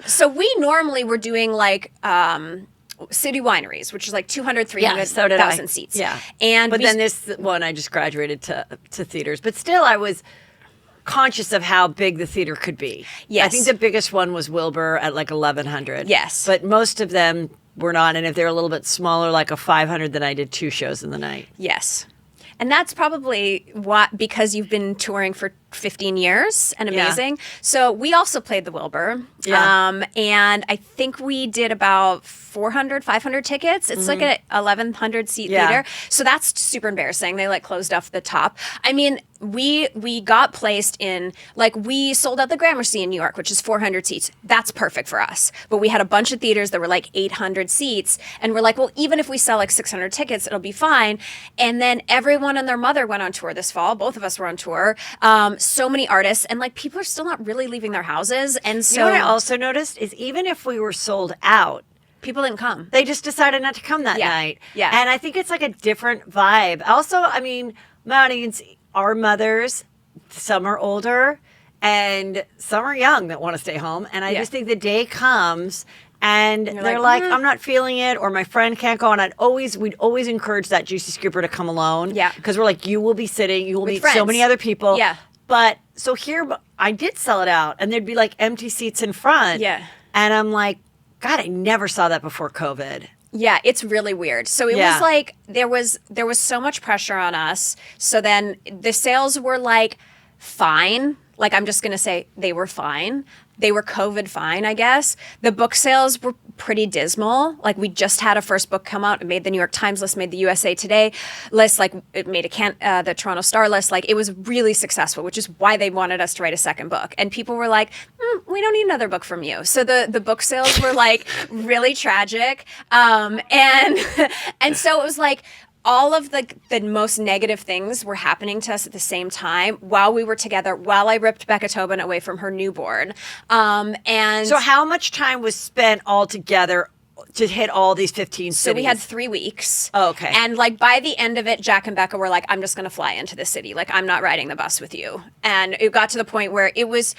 Speaker 3: So we normally were doing city wineries, which is like 200, 300,000 seats.
Speaker 2: Yeah.
Speaker 3: But
Speaker 2: then this one, I just graduated to theaters. But still, I was conscious of how big the theater could be.
Speaker 3: Yes.
Speaker 2: I think the biggest one was Wilbur at like 1,100.
Speaker 3: Yes.
Speaker 2: But most of them were not. And if they're a little bit smaller, like a 500, then I did 2 shows in the night.
Speaker 3: Yes. And that's probably because you've been touring for 15 years and amazing.
Speaker 2: Yeah.
Speaker 3: So we also played the Wilbur.
Speaker 2: Yeah.
Speaker 3: And I think we did about 400, 500 tickets. It's like an 1,100 seat theater. So that's super embarrassing. They closed off the top. I mean, we got placed in, we sold out the Gramercy in New York, which is 400 seats. That's perfect for us. But we had a bunch of theaters that were 800 seats. And we're like, well, even if we sell 600 tickets, it'll be fine. And then everyone and their mother went on tour this fall. Both of us were on tour. So many artists. And people are still not really leaving their houses. And so
Speaker 2: You know what I also noticed is even if we were sold out,
Speaker 3: people didn't come.
Speaker 2: they just decided not to come that night.
Speaker 3: Yeah.
Speaker 2: And I think it's a different vibe. Also, I mean, my audience are mothers. Some are older and some are young that want to stay home. And I just think the day comes and they're like, I'm not feeling it, or my friend can't go. And we'd always encourage that Juicy Scooper to come alone.
Speaker 3: Yeah.
Speaker 2: Because we're like, you will be sitting, you will meet so
Speaker 3: friends.
Speaker 2: many other people.
Speaker 3: Yeah.
Speaker 2: But so here, I did sell it out and there'd be empty seats in front.
Speaker 3: Yeah.
Speaker 2: And I'm like, God, I never saw that before COVID.
Speaker 3: Yeah, it's really weird. So it was there was so much pressure on us. So then the sales were fine. I'm just going to say they were fine. They were COVID fine, I guess. The book sales were pretty dismal. We just had a first book come out. It made the New York Times list, made the USA Today list. It made the Toronto Star list. It was really successful, which is why they wanted us to write a second book. And people were like, we don't need another book from you. So the book sales were really tragic. And so it was all of the most negative things were happening to us at the same time while we were together, while I ripped Becca Tobin away from her newborn. And
Speaker 2: so how much time was spent all together to hit all these 15 cities?
Speaker 3: So we had 3 weeks.
Speaker 2: Oh, okay.
Speaker 3: And by the end of it, Jack and Becca were like, I'm just going to fly into the city. I'm not riding the bus with you. And it got to the point where it was,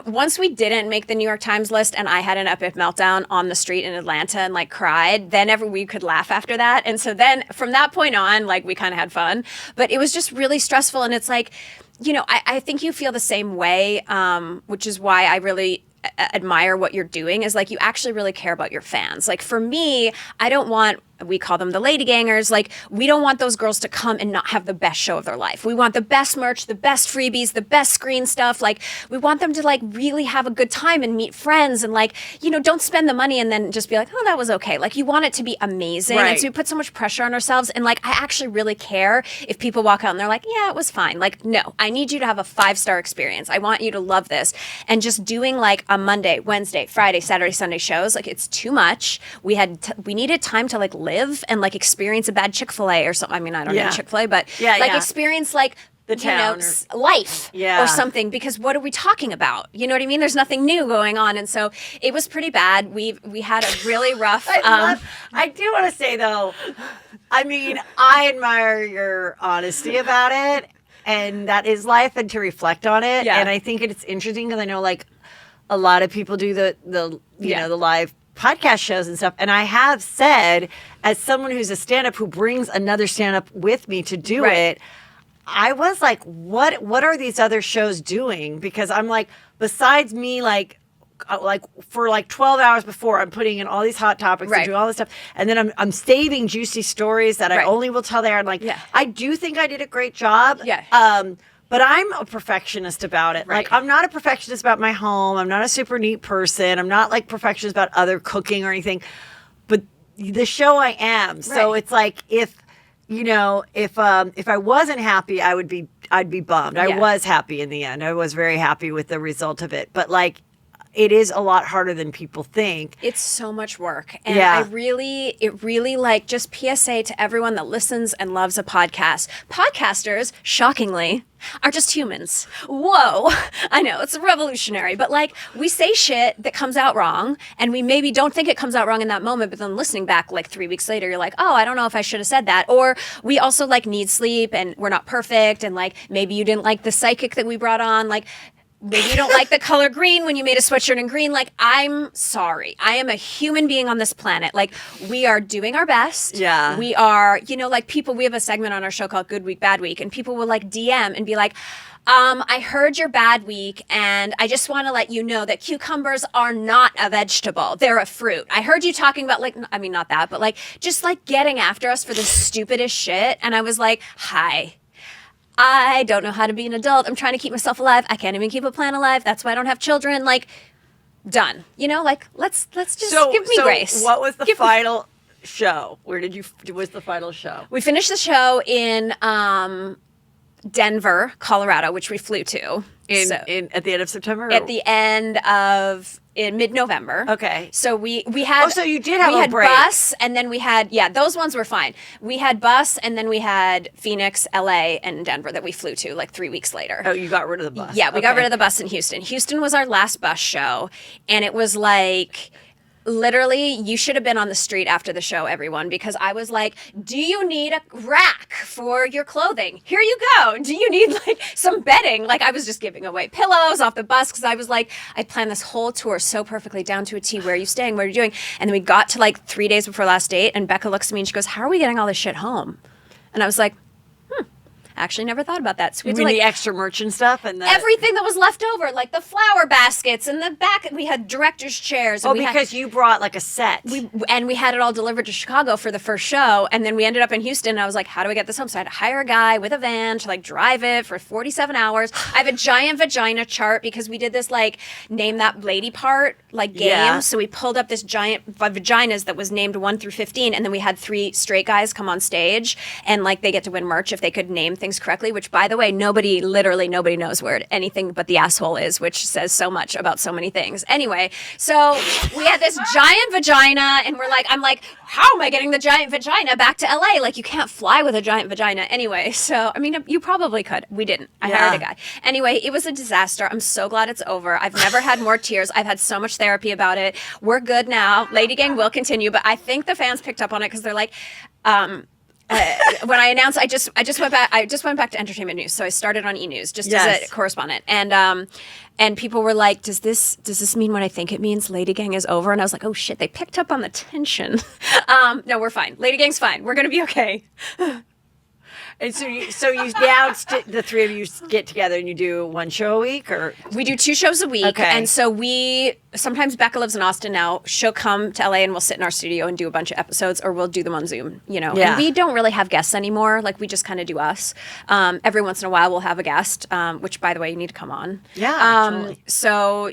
Speaker 3: once we didn't make the New York Times list and I had an epic meltdown on the street in Atlanta and cried, then we could laugh after that. And so then from that point on, we kind of had fun, but it was just really stressful. And it's I think you feel the same way, which is why I really admire what you're doing, is you actually really care about your fans. For me, I don't want we call them the lady gangers. Like, we don't want those girls to come and not have the best show of their life. We want the best merch, the best freebies, the best screen stuff. Like, we want them to like really have a good time and meet friends and like, you know, don't spend the money and then just be like, oh, that was okay. Like, you want it to be amazing.
Speaker 2: Right.
Speaker 3: And so we put so much pressure on ourselves. And like, I actually really care if people walk out and they're like, yeah, it was fine. Like, no, I need you to have a 5-star experience. I want you to love this. And just doing like a Monday, Wednesday, Friday, Saturday, Sunday shows, like, it's too much. We needed time to like live and like experience a bad Chick-fil-A or something. I mean, I don't know Chick-fil-A, but like experience like the town life or something, because what are we talking about? You know what I mean? There's nothing new going on. And so it was pretty bad. We had a really rough.
Speaker 2: I do want to say though, I mean, I admire your honesty about it, and that is life, and to reflect on it.
Speaker 3: Yeah.
Speaker 2: And I think it's interesting because I know like a lot of people do the you know, the live podcast shows and stuff. And I have said, as someone who's a stand-up who brings another stand-up with me to do it, I was like, what are these other shows doing? Because I'm like, besides me, like for like 12 hours before, I'm putting in all these hot topics and doing all this stuff, and then I'm saving juicy stories that I only will tell there. And like, I do think I did a great job. But I'm a perfectionist about it. Like, I'm not a perfectionist about my home. I'm not a super neat person. I'm not like perfectionist about other cooking or anything. But the show I am. So it's like, if I wasn't happy, I'd be bummed. I was happy in the end. I was very happy with the result of it. But like, it is a lot harder than people think.
Speaker 3: It's so much work. And it really like, just PSA to everyone that listens and loves a podcast. Podcasters, shockingly, are just humans. Whoa. I know, it's revolutionary. But like, we say shit that comes out wrong, and we maybe don't think it comes out wrong in that moment, but then listening back like 3 weeks later, you're like, oh, I don't know if I should have said that. Or we also like need sleep, and we're not perfect, and like, maybe you didn't like the psychic that we brought on. Like, maybe you don't like the color green when you made a sweatshirt in green. Like, I'm sorry. I am a human being on this planet. Like, we are doing our best.
Speaker 2: Yeah.
Speaker 3: We are, you know, like, people, we have a segment on our show called Good Week, Bad Week, and people will like DM and be like, I heard your bad week, and I just want to let you know that cucumbers are not a vegetable. They're a fruit. I heard you talking about, like, I mean, not that, but like, just like getting after us for the stupidest shit. And I was like, hi. I don't know how to be an adult. I'm trying to keep myself alive. I can't even keep a plant alive. That's why I don't have children. Like, done. You know, like, let's just give me grace.
Speaker 2: What was the final show? Was the final show?
Speaker 3: We finished the show in Denver, Colorado, which we flew to.
Speaker 2: At the end of September?
Speaker 3: At the end of mid-November.
Speaker 2: Okay.
Speaker 3: So we had.
Speaker 2: Oh, so you did have a break.
Speaker 3: We had bus, and then we had those ones were fine. We had bus, and then we had Phoenix, LA, and Denver that we flew to like 3 weeks later.
Speaker 2: Oh, you got rid of the bus.
Speaker 3: Yeah, we got rid of the bus in Houston. Houston was our last bus show, and it was like, literally, you should have been on the street after the show, everyone, because I was like, do you need a rack for your clothing? Here you go. Do you need like some bedding? Like, I was just giving away pillows off the bus, because I was like, I planned this whole tour so perfectly down to a T. Where are you staying? What are you doing? And then we got to like 3 days before last date, and Becca looks at me and she goes, how are we getting all this shit home? And I was like, actually never thought about that. So we had
Speaker 2: the extra merch and stuff, and
Speaker 3: everything that was left over, like the flower baskets and the back. We had director's chairs. And
Speaker 2: because you brought like a set.
Speaker 3: We had it all delivered to Chicago for the first show, and then we ended up in Houston. And I was like, how do I get this home? So I had to hire a guy with a van to like drive it for 47 hours. I have a giant vagina chart, because we did this like name that lady part like game.
Speaker 2: Yeah.
Speaker 3: So we pulled up this giant vaginas that was named 1 through 15, and then we had 3 straight guys come on stage, and like they get to win merch if they could name things correctly, which, by the way, literally nobody knows where anything but the asshole is, which says so much about so many things. Anyway, so we had this giant vagina, and I'm like, how am I getting the giant vagina back to LA? Like, you can't fly with a giant vagina. Anyway, so, I mean, you probably could. We didn't. I hired a guy. Anyway, it was a disaster. I'm so glad it's over. I've never had more tears. I've had so much therapy about it. We're good now. Lady Gang will continue, but I think the fans picked up on it, because they're like, when I announced, I just went back to entertainment news. So I started on E! News just as a correspondent, and people were like, does this mean what I think it means? Lady Gang is over? And I was like, oh shit, they picked up on the tension. No, we're fine. Lady Gang's fine. We're gonna be okay.
Speaker 2: And so you now the three of you get together and you do one show a week, or
Speaker 3: We do 2 shows a week.
Speaker 2: Okay.
Speaker 3: And so sometimes Becca lives in Austin now. She'll come to LA and we'll sit in our studio and do a bunch of episodes, or we'll do them on Zoom,
Speaker 2: Yeah.
Speaker 3: And we don't really have guests anymore. Like, we just kind of do us. Every once in a while we'll have a guest, which, by the way, you need to come on.
Speaker 2: Yeah, totally.
Speaker 3: So,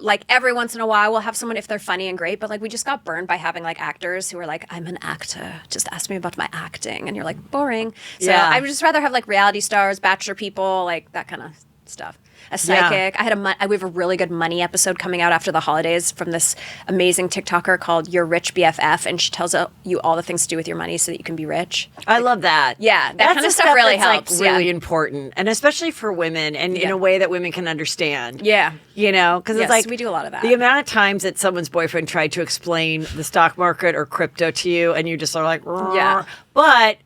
Speaker 3: like, every once in a while we'll have someone if they're funny and great, but like, we just got burned by having like actors who are like, I'm an actor. Just ask me about my acting. And you're like, boring. So
Speaker 2: Yeah.
Speaker 3: I would just rather have like reality stars, Bachelor people, like that kind of stuff. A psychic.
Speaker 2: Yeah.
Speaker 3: We have a really good money episode coming out after the holidays from this amazing TikToker called Your Rich BFF, and she tells you all the things to do with your money so that you can be rich.
Speaker 2: I love that.
Speaker 3: Yeah, that
Speaker 2: That's
Speaker 3: kind
Speaker 2: the
Speaker 3: of stuff really
Speaker 2: that's,
Speaker 3: helps.
Speaker 2: Like, really
Speaker 3: yeah.
Speaker 2: important, and especially for women, and in a way that women can understand.
Speaker 3: Yeah.
Speaker 2: Because
Speaker 3: Yes,
Speaker 2: it's like
Speaker 3: we do a lot of that.
Speaker 2: The amount of times that someone's boyfriend tried to explain the stock market or crypto to you, and you just are like,
Speaker 3: Yeah.
Speaker 2: But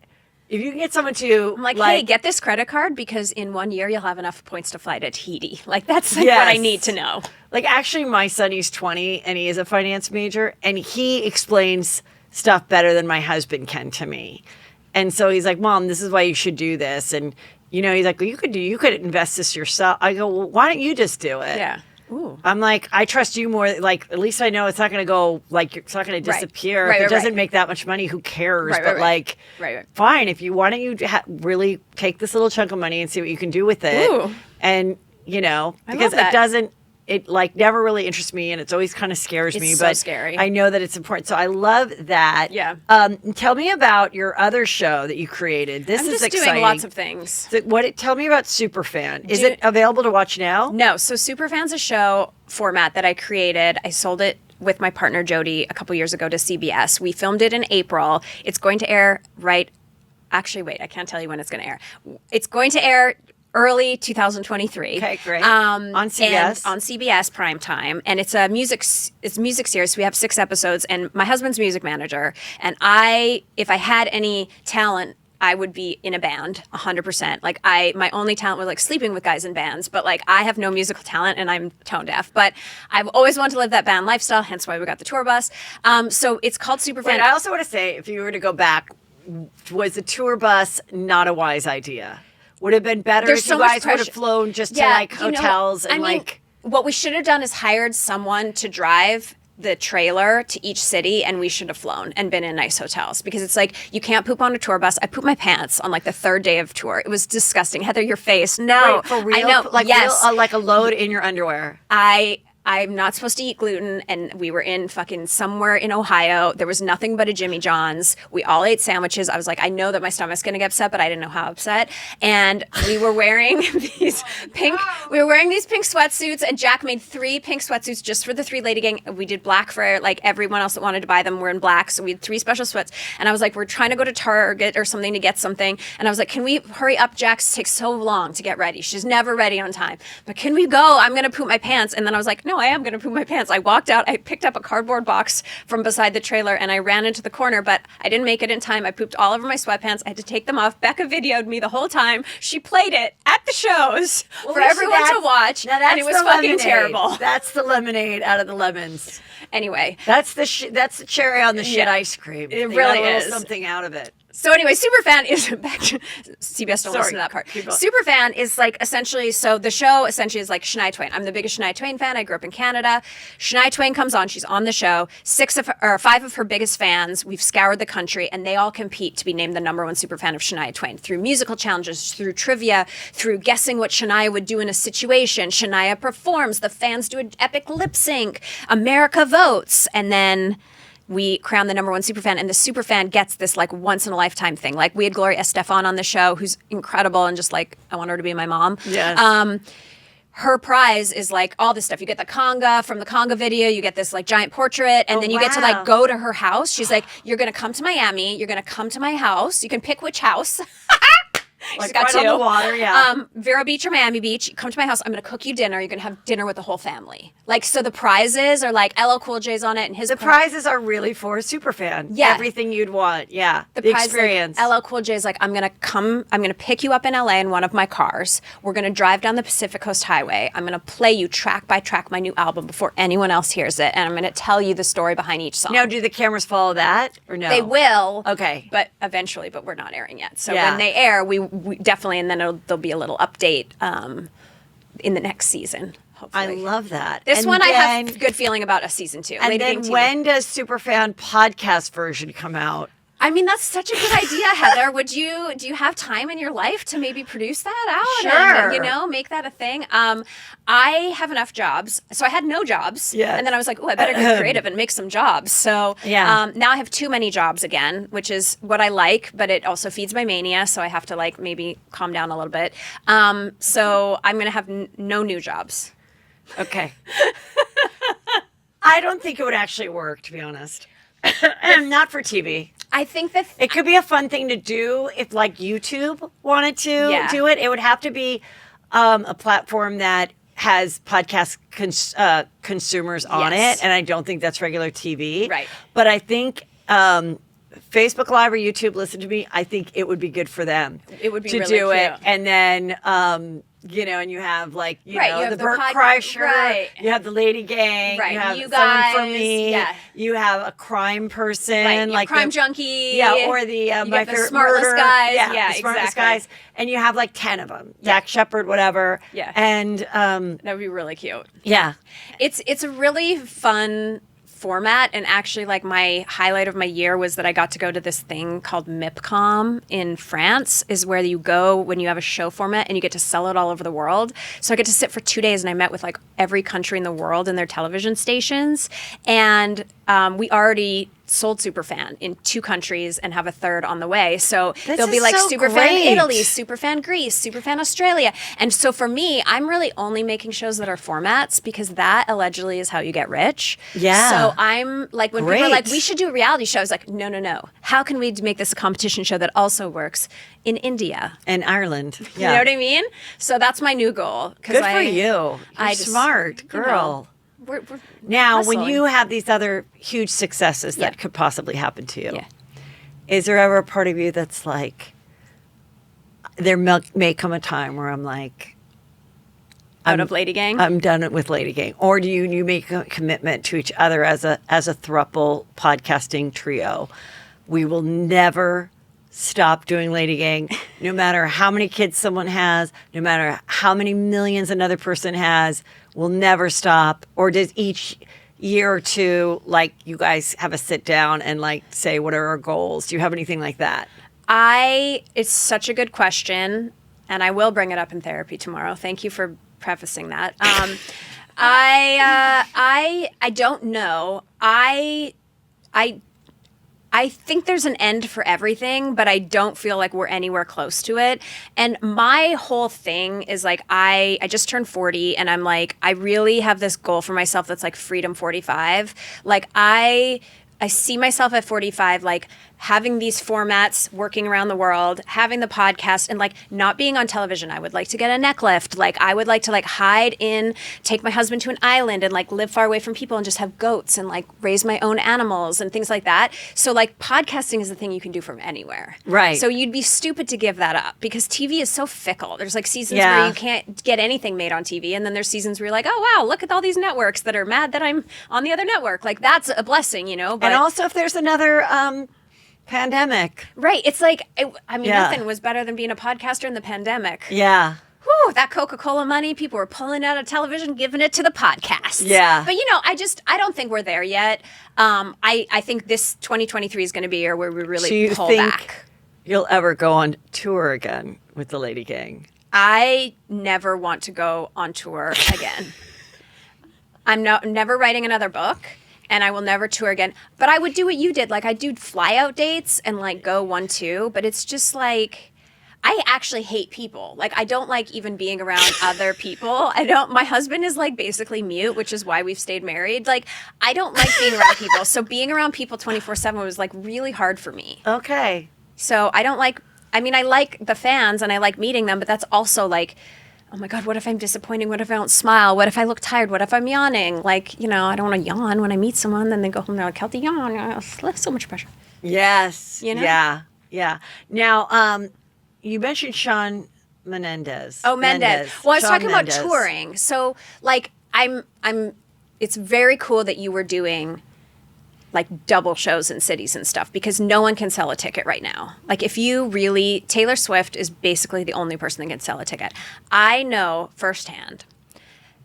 Speaker 2: if you can get someone to
Speaker 3: I'm like, hey, get this credit card because in 1 year you'll have enough points to fly to Tahiti. Like, that's like what I
Speaker 2: Yes.
Speaker 3: need to know.
Speaker 2: Like, actually, my son, he's 20 and he is a finance major, and he explains stuff better than my husband can to me. And so he's like, Mom, this is why you should do this. And, he's like, well, you could invest this yourself. I go, well, why don't you just do it?
Speaker 3: Yeah. Ooh.
Speaker 2: I'm like, I trust you more. Like, at least I know it's not going to go, like, it's not going to
Speaker 3: Right.
Speaker 2: disappear.
Speaker 3: Right,
Speaker 2: if it
Speaker 3: right,
Speaker 2: doesn't
Speaker 3: right.
Speaker 2: make that much money, who cares?
Speaker 3: Right,
Speaker 2: but,
Speaker 3: right,
Speaker 2: like,
Speaker 3: right. Right.
Speaker 2: fine. If you, why don't you really take this little chunk of money and see what you can do with it?
Speaker 3: Ooh.
Speaker 2: And, because
Speaker 3: love that.
Speaker 2: it like never really interests me, and it's always kind of scares
Speaker 3: It's
Speaker 2: me.
Speaker 3: so
Speaker 2: But
Speaker 3: scary.
Speaker 2: I know that it's important. So I love that.
Speaker 3: Yeah.
Speaker 2: Tell me about your other show that you created. This
Speaker 3: I'm
Speaker 2: is
Speaker 3: just
Speaker 2: exciting.
Speaker 3: doing lots of things.
Speaker 2: So tell me about Superfan. Is it available to watch now?
Speaker 3: No, so Superfan's a show format that I created. I sold it with my partner Jody a couple years ago to CBS. We filmed it in April. It's going to air actually, wait, I can't tell you when it's going to air. It's going to air early 2023.
Speaker 2: Okay, great.
Speaker 3: On
Speaker 2: CBS?
Speaker 3: On CBS primetime. And it's a music series. We have 6 episodes. And my husband's music manager. And if I had any talent, I would be in a band 100%. Like, my only talent was like sleeping with guys in bands, but like, I have no musical talent and I'm tone deaf, but I've always wanted to live that band lifestyle. Hence why we got the tour bus. So it's called Superfan.
Speaker 2: Wait, I also want to say, if you were to go back, was the tour bus not a wise idea? Would have been better
Speaker 3: There's
Speaker 2: if
Speaker 3: so
Speaker 2: you
Speaker 3: much
Speaker 2: guys would have
Speaker 3: pressure.
Speaker 2: flown just to
Speaker 3: Yeah,
Speaker 2: like
Speaker 3: you know,
Speaker 2: hotels and
Speaker 3: I mean,
Speaker 2: like.
Speaker 3: What we should have done is hired someone to drive the trailer to each city, and we should have flown and been in nice hotels, because it's like, you can't poop on a tour bus. I pooped my pants on like the 3rd day of tour. It was disgusting. Heather, your face. No.
Speaker 2: Wait, for real?
Speaker 3: I know.
Speaker 2: Like,
Speaker 3: yes.
Speaker 2: like a load in your underwear.
Speaker 3: I'm not supposed to eat gluten, and we were in fucking somewhere in Ohio. There was nothing but a Jimmy John's. We all ate sandwiches. I was like, I know that my stomach's gonna get upset, but I didn't know how upset. And we were wearing these pink sweatsuits, and Jack made 3 pink sweatsuits just for the 3 lady gang. We did black for like everyone else that wanted to buy them. We're in black, so we had 3 special sweats. And I was like, we're trying to go to Target or something to get something. And I was like, can we hurry up? Jack takes so long to get ready. She's never ready on time. But can we go? I'm gonna poop my pants. And then I was like, no, I am going to poop my pants. I walked out. I picked up a cardboard box from beside the trailer and I ran into the corner, but I didn't make it in time. I pooped all over my sweatpants. I had to take them off. Becca videoed me the whole time. She played it at the shows for everyone to watch.
Speaker 2: Now that's
Speaker 3: and it was
Speaker 2: the
Speaker 3: fucking
Speaker 2: lemonade.
Speaker 3: terrible.
Speaker 2: That's the lemonade out of the lemons.
Speaker 3: Anyway.
Speaker 2: That's the cherry on the shit
Speaker 3: Yeah.
Speaker 2: ice cream.
Speaker 3: It
Speaker 2: They
Speaker 3: really
Speaker 2: got a little
Speaker 3: is.
Speaker 2: something out of it.
Speaker 3: So anyway, Superfan is back to CBS. Don't
Speaker 2: Sorry,
Speaker 3: listen to that part.
Speaker 2: keep going.
Speaker 3: Superfan is like essentially, so the show essentially is like Shania Twain. I'm the biggest Shania Twain fan. I grew up in Canada. Shania Twain comes on. She's on the show. 5 of her biggest fans. We've scoured the country, and they all compete to be named the #1 superfan of Shania Twain through musical challenges, through trivia, through guessing what Shania would do in a situation. Shania performs. The fans do an epic lip sync. America votes, and then we crown the #1 superfan, and the superfan gets this like once in a lifetime thing. Like, we had Gloria Estefan on the show, who's incredible, and just like, I want her to be my mom.
Speaker 2: Yes.
Speaker 3: Her prize is like all this stuff. You get the conga from the conga video. You get this like giant portrait, and then you get to
Speaker 2: wow.
Speaker 3: like go to her house. She's like, you're gonna come to Miami. You're gonna come to my house. You can pick which house.
Speaker 2: Like
Speaker 3: got
Speaker 2: right
Speaker 3: two.
Speaker 2: on the water, yeah.
Speaker 3: Vero Beach or Miami Beach, come to my house. I'm going to cook you dinner. You're going to have dinner with the whole family. Like, so the prizes are like LL Cool J's on it and his
Speaker 2: The prizes are really for a super fan.
Speaker 3: Yeah.
Speaker 2: Everything you'd want. Yeah. The
Speaker 3: prize,
Speaker 2: experience.
Speaker 3: Like, LL Cool J's like, I'm going to pick you up in LA in one of my cars. We're going to drive down the Pacific Coast Highway. I'm going to play you track by track my new album before anyone else hears it. And I'm going to tell you the story behind each song.
Speaker 2: Now, do the cameras follow that or no?
Speaker 3: They will.
Speaker 2: Okay.
Speaker 3: But eventually, but we're not airing yet. So
Speaker 2: Yeah.
Speaker 3: when they air, we definitely, and then there'll be a little update in the next season, hopefully.
Speaker 2: I love that.
Speaker 3: This
Speaker 2: And
Speaker 3: one I
Speaker 2: then-
Speaker 3: have good feeling about a season 2.
Speaker 2: And
Speaker 3: Lady
Speaker 2: then
Speaker 3: Gang TV.
Speaker 2: when does Superfan podcast version come out?
Speaker 3: I mean, that's such a good idea, Heather. Do you have time in your life to maybe produce that out?
Speaker 2: Sure.
Speaker 3: And, make that a thing. I have enough jobs. So I had no jobs.
Speaker 2: Yes.
Speaker 3: And then I was like, oh, I better get creative and make some jobs. So
Speaker 2: Yeah.
Speaker 3: now I have too many jobs again, which is what I like, but it also feeds my mania. So I have to maybe calm down a little bit. So I'm going to have no new jobs.
Speaker 2: Okay. I don't think it would actually work, to be honest. Not for TV.
Speaker 3: I think that
Speaker 2: It could be a fun thing to do if, like, YouTube wanted to
Speaker 3: Yeah.
Speaker 2: do it. It would have to be a platform that has podcast consumers on
Speaker 3: Yes.
Speaker 2: it, and I don't think that's regular TV.
Speaker 3: Right.
Speaker 2: But I think Facebook Live or YouTube, listen to me, I think it would be good for them.
Speaker 3: It would be
Speaker 2: to
Speaker 3: really
Speaker 2: do it,
Speaker 3: cute.
Speaker 2: and then. And you have
Speaker 3: Right,
Speaker 2: the
Speaker 3: you have the
Speaker 2: Burt
Speaker 3: pod-
Speaker 2: Kreischer,
Speaker 3: right.
Speaker 2: you have the Lady Gang,
Speaker 3: Right,
Speaker 2: you have
Speaker 3: you
Speaker 2: Someone for
Speaker 3: guys,
Speaker 2: Me,
Speaker 3: yeah.
Speaker 2: you have a crime person,
Speaker 3: Right, you have
Speaker 2: like
Speaker 3: Crime
Speaker 2: the,
Speaker 3: Junkie.
Speaker 2: yeah, or the
Speaker 3: you
Speaker 2: my
Speaker 3: get the
Speaker 2: favorite
Speaker 3: Smartless
Speaker 2: murder.
Speaker 3: guys.
Speaker 2: Yeah,
Speaker 3: Yeah,
Speaker 2: the Smartless
Speaker 3: exactly.
Speaker 2: guys, and you have like 10 of them, Dak Shepard, whatever.
Speaker 3: Yeah.
Speaker 2: And
Speaker 3: That would be really cute.
Speaker 2: yeah,
Speaker 3: It's a really fun format, and actually my highlight of my year was that I got to go to this thing called MIPCOM in France, is where you go when you have a show format and you get to sell it all over the world. So I get to sit for 2 days and I met with every country in the world and their television stations, and we already sold Superfan in 2 countries and have a third on the way. So
Speaker 2: This
Speaker 3: there'll be
Speaker 2: is so
Speaker 3: Superfan
Speaker 2: great.
Speaker 3: Italy, Superfan Greece, Superfan Australia. And so for me, I'm really only making shows that are formats because that allegedly is how you get rich.
Speaker 2: Yeah.
Speaker 3: So I'm when people are like,
Speaker 2: Great.
Speaker 3: we should do a reality show, I was like, no. How can we make this a competition show that also works in India?
Speaker 2: and Ireland. Yeah.
Speaker 3: You know what I mean? So that's my new goal.
Speaker 2: Good for you. You're
Speaker 3: I just-
Speaker 2: smart,
Speaker 3: you know,
Speaker 2: girl.
Speaker 3: We're
Speaker 2: Now, when
Speaker 3: hustling.
Speaker 2: you have these other huge successes that
Speaker 3: Yeah.
Speaker 2: could possibly happen to you,
Speaker 3: Yeah.
Speaker 2: is there ever a part of you that's like, there may come a time where I'm like,
Speaker 3: out of Lady Gang.
Speaker 2: I'm done with Lady Gang, or do you make a commitment to each other as a throuple podcasting trio? We will never stop doing Lady Gang, no matter how many kids someone has, no matter how many millions another person has. We'll never stop. Or does each year or two, you guys have a sit down and say what are our goals? Do you have anything like that?
Speaker 3: It's such a good question, and I will bring it up in therapy tomorrow. Thank you for prefacing that. I don't know. I think there's an end for everything, but I don't feel like we're anywhere close to it. And my whole thing is I just turned 40, and I'm I really have this goal for myself that's Freedom 45. I see myself at 45, having these formats, working around the world, having the podcast, and not being on television. I would like to get a neck lift. I would like to hide in, take my husband to an island and live far away from people and just have goats and raise my own animals and things like that. So podcasting is the thing you can do from anywhere.
Speaker 2: Right.
Speaker 3: So you'd be stupid to give that up because TV is so fickle. There's seasons
Speaker 2: Yeah.
Speaker 3: where you can't get anything made on TV, and then there's seasons where you're oh wow, look at all these networks that are mad that I'm on the other network. That's a blessing, But
Speaker 2: And also, if there's another pandemic.
Speaker 3: right, it's
Speaker 2: Yeah.
Speaker 3: nothing was better than being a podcaster in the pandemic.
Speaker 2: Yeah.
Speaker 3: Whew, that Coca-Cola money, people were pulling out of television, giving it to the podcasts.
Speaker 2: Yeah.
Speaker 3: But I don't think we're there yet. I think this 2023 is going to be a year where we really
Speaker 2: Do you
Speaker 3: pull
Speaker 2: think
Speaker 3: back.
Speaker 2: you'll ever go on tour again with the Lady Gang?
Speaker 3: I never want to go on tour again. I'm never writing another book, and I will never tour again. But I would do what you did. I do fly out dates and go 1-2, but it's just I actually hate people. I don't like even being around other people. My husband is basically mute, which is why we've stayed married. I don't like being around people. So being around people 24/7 was really hard for me.
Speaker 2: Okay.
Speaker 3: So I don't like I mean, I like the fans and I like meeting them, but that's also like, oh my God, what if I'm disappointing? What if I don't smile? What if I look tired? What if I'm yawning? Like, I don't want to yawn when I meet someone. Then they go home and they're like, Keltie, yawn. That's so much pressure.
Speaker 2: Yes. Yeah. Yeah. Now, you mentioned Shawn Menendez.
Speaker 3: Oh, Mendes. Well, I was
Speaker 2: Shawn
Speaker 3: talking
Speaker 2: Mendes.
Speaker 3: about touring. So, like, it's very cool that you were doing like double shows in cities and stuff because no one can sell a ticket right now. Like Taylor Swift is basically the only person that can sell a ticket. I know firsthand,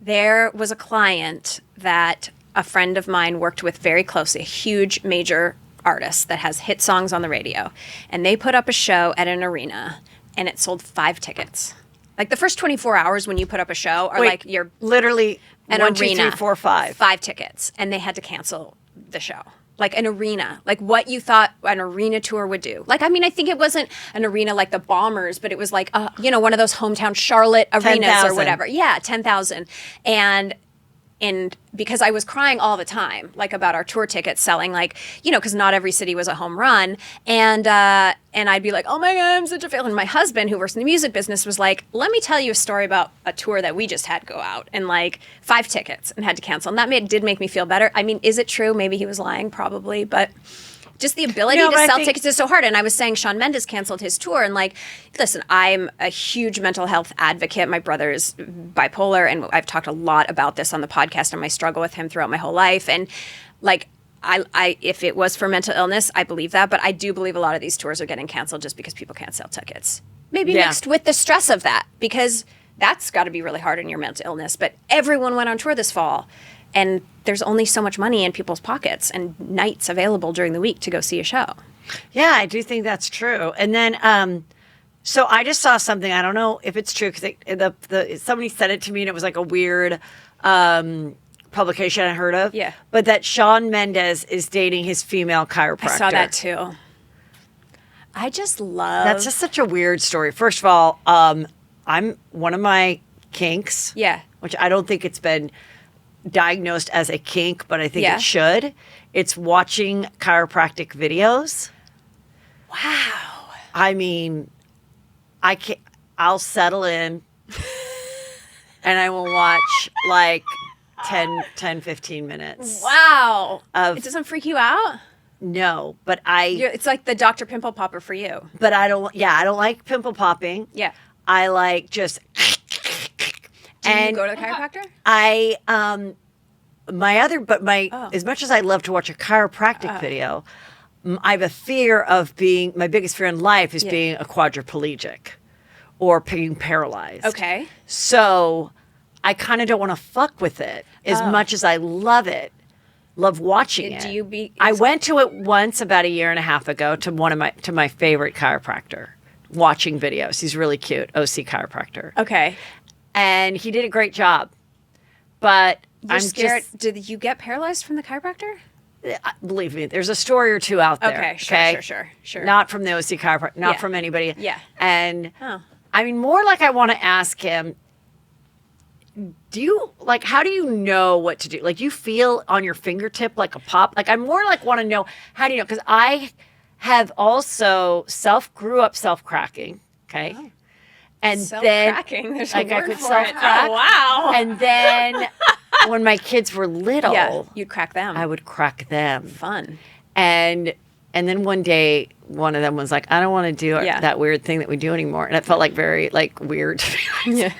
Speaker 3: there was a client that a friend of mine worked with very closely, a huge major artist that has hit songs on the radio. And they put up a show at an arena and it sold 5 tickets. Like the first 24 hours when you put up a show are like you're
Speaker 2: literally
Speaker 3: an
Speaker 2: 1, 2,
Speaker 3: arena,
Speaker 2: 3, 4, 5.
Speaker 3: 5 tickets, and they had to cancel the show. Like an arena, like what you thought an arena tour would do. Like, I mean, I think it wasn't an arena like the Bombers, but it was like, one of those hometown Charlotte arenas
Speaker 2: 10,000.
Speaker 3: or whatever. Yeah, 10,000. And because I was crying all the time, like about our tour tickets selling, like, because not every city was a home run. And I'd be like, oh my God, I'm such a failure. And my husband, who works in the music business, was like, let me tell you a story about a tour that we just had go out and like 5 tickets and had to cancel. And that did make me feel better. I mean, is it true? Maybe he was lying, probably. But just the ability to sell tickets is so hard. And I was saying Shawn Mendes canceled his tour. And like, listen, I'm a huge mental health advocate. My brother is bipolar. And I've talked a lot about this on the podcast and my struggle with him throughout my whole life. And like, I if it was for mental illness, I believe that. But I do believe a lot of these tours are getting canceled just because people can't sell tickets. Maybe mixed with the stress of that, because that's got to be really hard in your mental illness. But everyone went on tour this fall. And there's only so much money in people's pockets and nights available during the week to go see a show.
Speaker 2: Yeah, I do think that's true. And then, so I just saw something. I don't know if it's true because somebody sent it to me and it was like a weird publication I heard of.
Speaker 3: Yeah.
Speaker 2: But that Shawn Mendes is dating his female chiropractor.
Speaker 3: I saw that too. I just love.
Speaker 2: That's just such a weird story. First of all, I'm one of my kinks.
Speaker 3: Yeah.
Speaker 2: Which I don't think it's been diagnosed as a kink, but I think
Speaker 3: Yeah.
Speaker 2: it should. It's watching chiropractic videos.
Speaker 3: Wow.
Speaker 2: I mean, I'll settle in and I will watch like 10, 15 minutes.
Speaker 3: Wow.
Speaker 2: Of-
Speaker 3: It doesn't freak you out?
Speaker 2: No, but
Speaker 3: It's like the Dr. Pimple Popper for you.
Speaker 2: I don't like pimple popping.
Speaker 3: Yeah.
Speaker 2: I like just,
Speaker 3: Do you go to the chiropractor?
Speaker 2: As much as I love to watch a chiropractic video, I have a fear of my biggest fear in life is being a quadriplegic or being paralyzed.
Speaker 3: Okay.
Speaker 2: So I kind of don't want to fuck with it as much as I love it. Love watching it. I went to it once about a year and a half ago to my favorite chiropractor, watching videos. He's really cute, OC chiropractor.
Speaker 3: Okay.
Speaker 2: And he did a great job. But
Speaker 3: You're scared. Did you get paralyzed from the chiropractor?
Speaker 2: Believe me, there's a story or two out there.
Speaker 3: Okay, sure.
Speaker 2: Not from the OC chiropractor, not from anybody.
Speaker 3: Yeah.
Speaker 2: And I mean, more like I want to ask him, how do you know what to do? Like, you feel on your fingertip like a pop? Like, I more like want to know, how do you know? Because I have also grew up self-cracking, okay? Oh. And
Speaker 3: self-cracking? There's
Speaker 2: like
Speaker 3: a word
Speaker 2: I could
Speaker 3: for
Speaker 2: self-crack.
Speaker 3: it. Oh, wow.
Speaker 2: And then when my kids were little,
Speaker 3: you'd crack them.
Speaker 2: I would crack them.
Speaker 3: Fun.
Speaker 2: And then one day, one of them was like, I don't want to do that weird thing that we do anymore. And it felt like very weird to me.
Speaker 3: Yeah.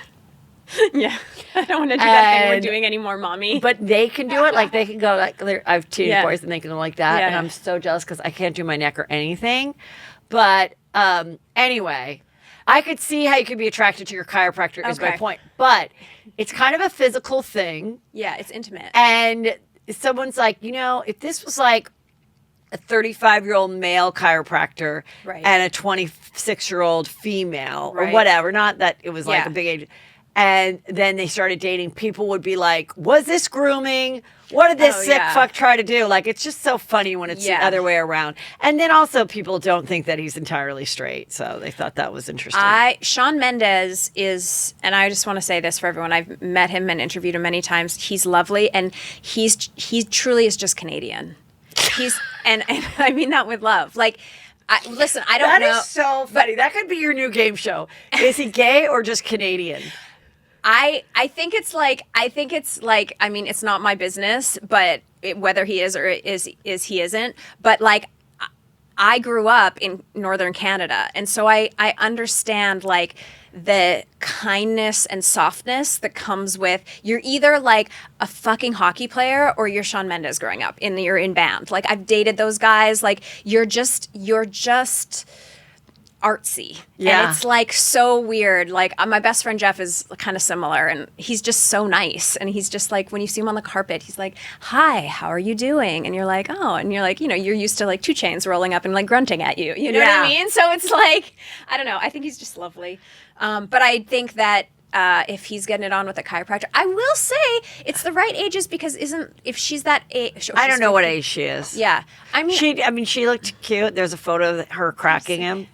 Speaker 3: Yeah. I don't want to do that thing we're doing anymore, Mommy.
Speaker 2: But they can do it. Like, they can go, I have teenage boys and they can go like that.
Speaker 3: Yeah,
Speaker 2: and I'm so jealous because I can't do my neck or anything. But anyway, I could see how you could be attracted to your chiropractor is my point. But it's kind of a physical thing.
Speaker 3: Yeah, it's intimate.
Speaker 2: And someone's like, if this was like a 35-year-old male chiropractor and a 26-year-old female or whatever, not that it was like a big age, and then they started dating, people would be like, was this grooming? What did this sick fuck try to do? Like, it's just so funny when it's the other way around. And then also people don't think that he's entirely straight. So they thought that was interesting.
Speaker 3: Shawn Mendes is, and I just want to say this for everyone, I've met him and interviewed him many times. He's lovely. And he truly is just Canadian. And I mean that with love. Like, Listen, I don't
Speaker 2: That
Speaker 3: know.
Speaker 2: is so funny. That could be your new game show. Is he gay or just Canadian?
Speaker 3: I think it's like I mean, it's not my business, but whether he is or he isn't. But like, I grew up in Northern Canada, and so I understand like the kindness and softness that comes with you're either like a fucking hockey player or you're Shawn Mendes growing up you're in band. Like I've dated those guys. Like you're just artsy.
Speaker 2: Yeah.
Speaker 3: And it's like so weird. Like my best friend Jeff is kind of similar, and he's just so nice. And he's just like, when you see him on the carpet, he's like, "Hi, how are you doing?" And you're like, "Oh," and you're like, you know, you're used to like 2 Chainz rolling up and like grunting at you. You know what I mean? So it's like, I don't know. I think he's just lovely. But I think that if he's getting it on with a chiropractor, I will say it's the right ages because if she's that age,
Speaker 2: I don't know what age she is.
Speaker 3: Yeah, I mean,
Speaker 2: she looked cute. There's a photo of her cracking him.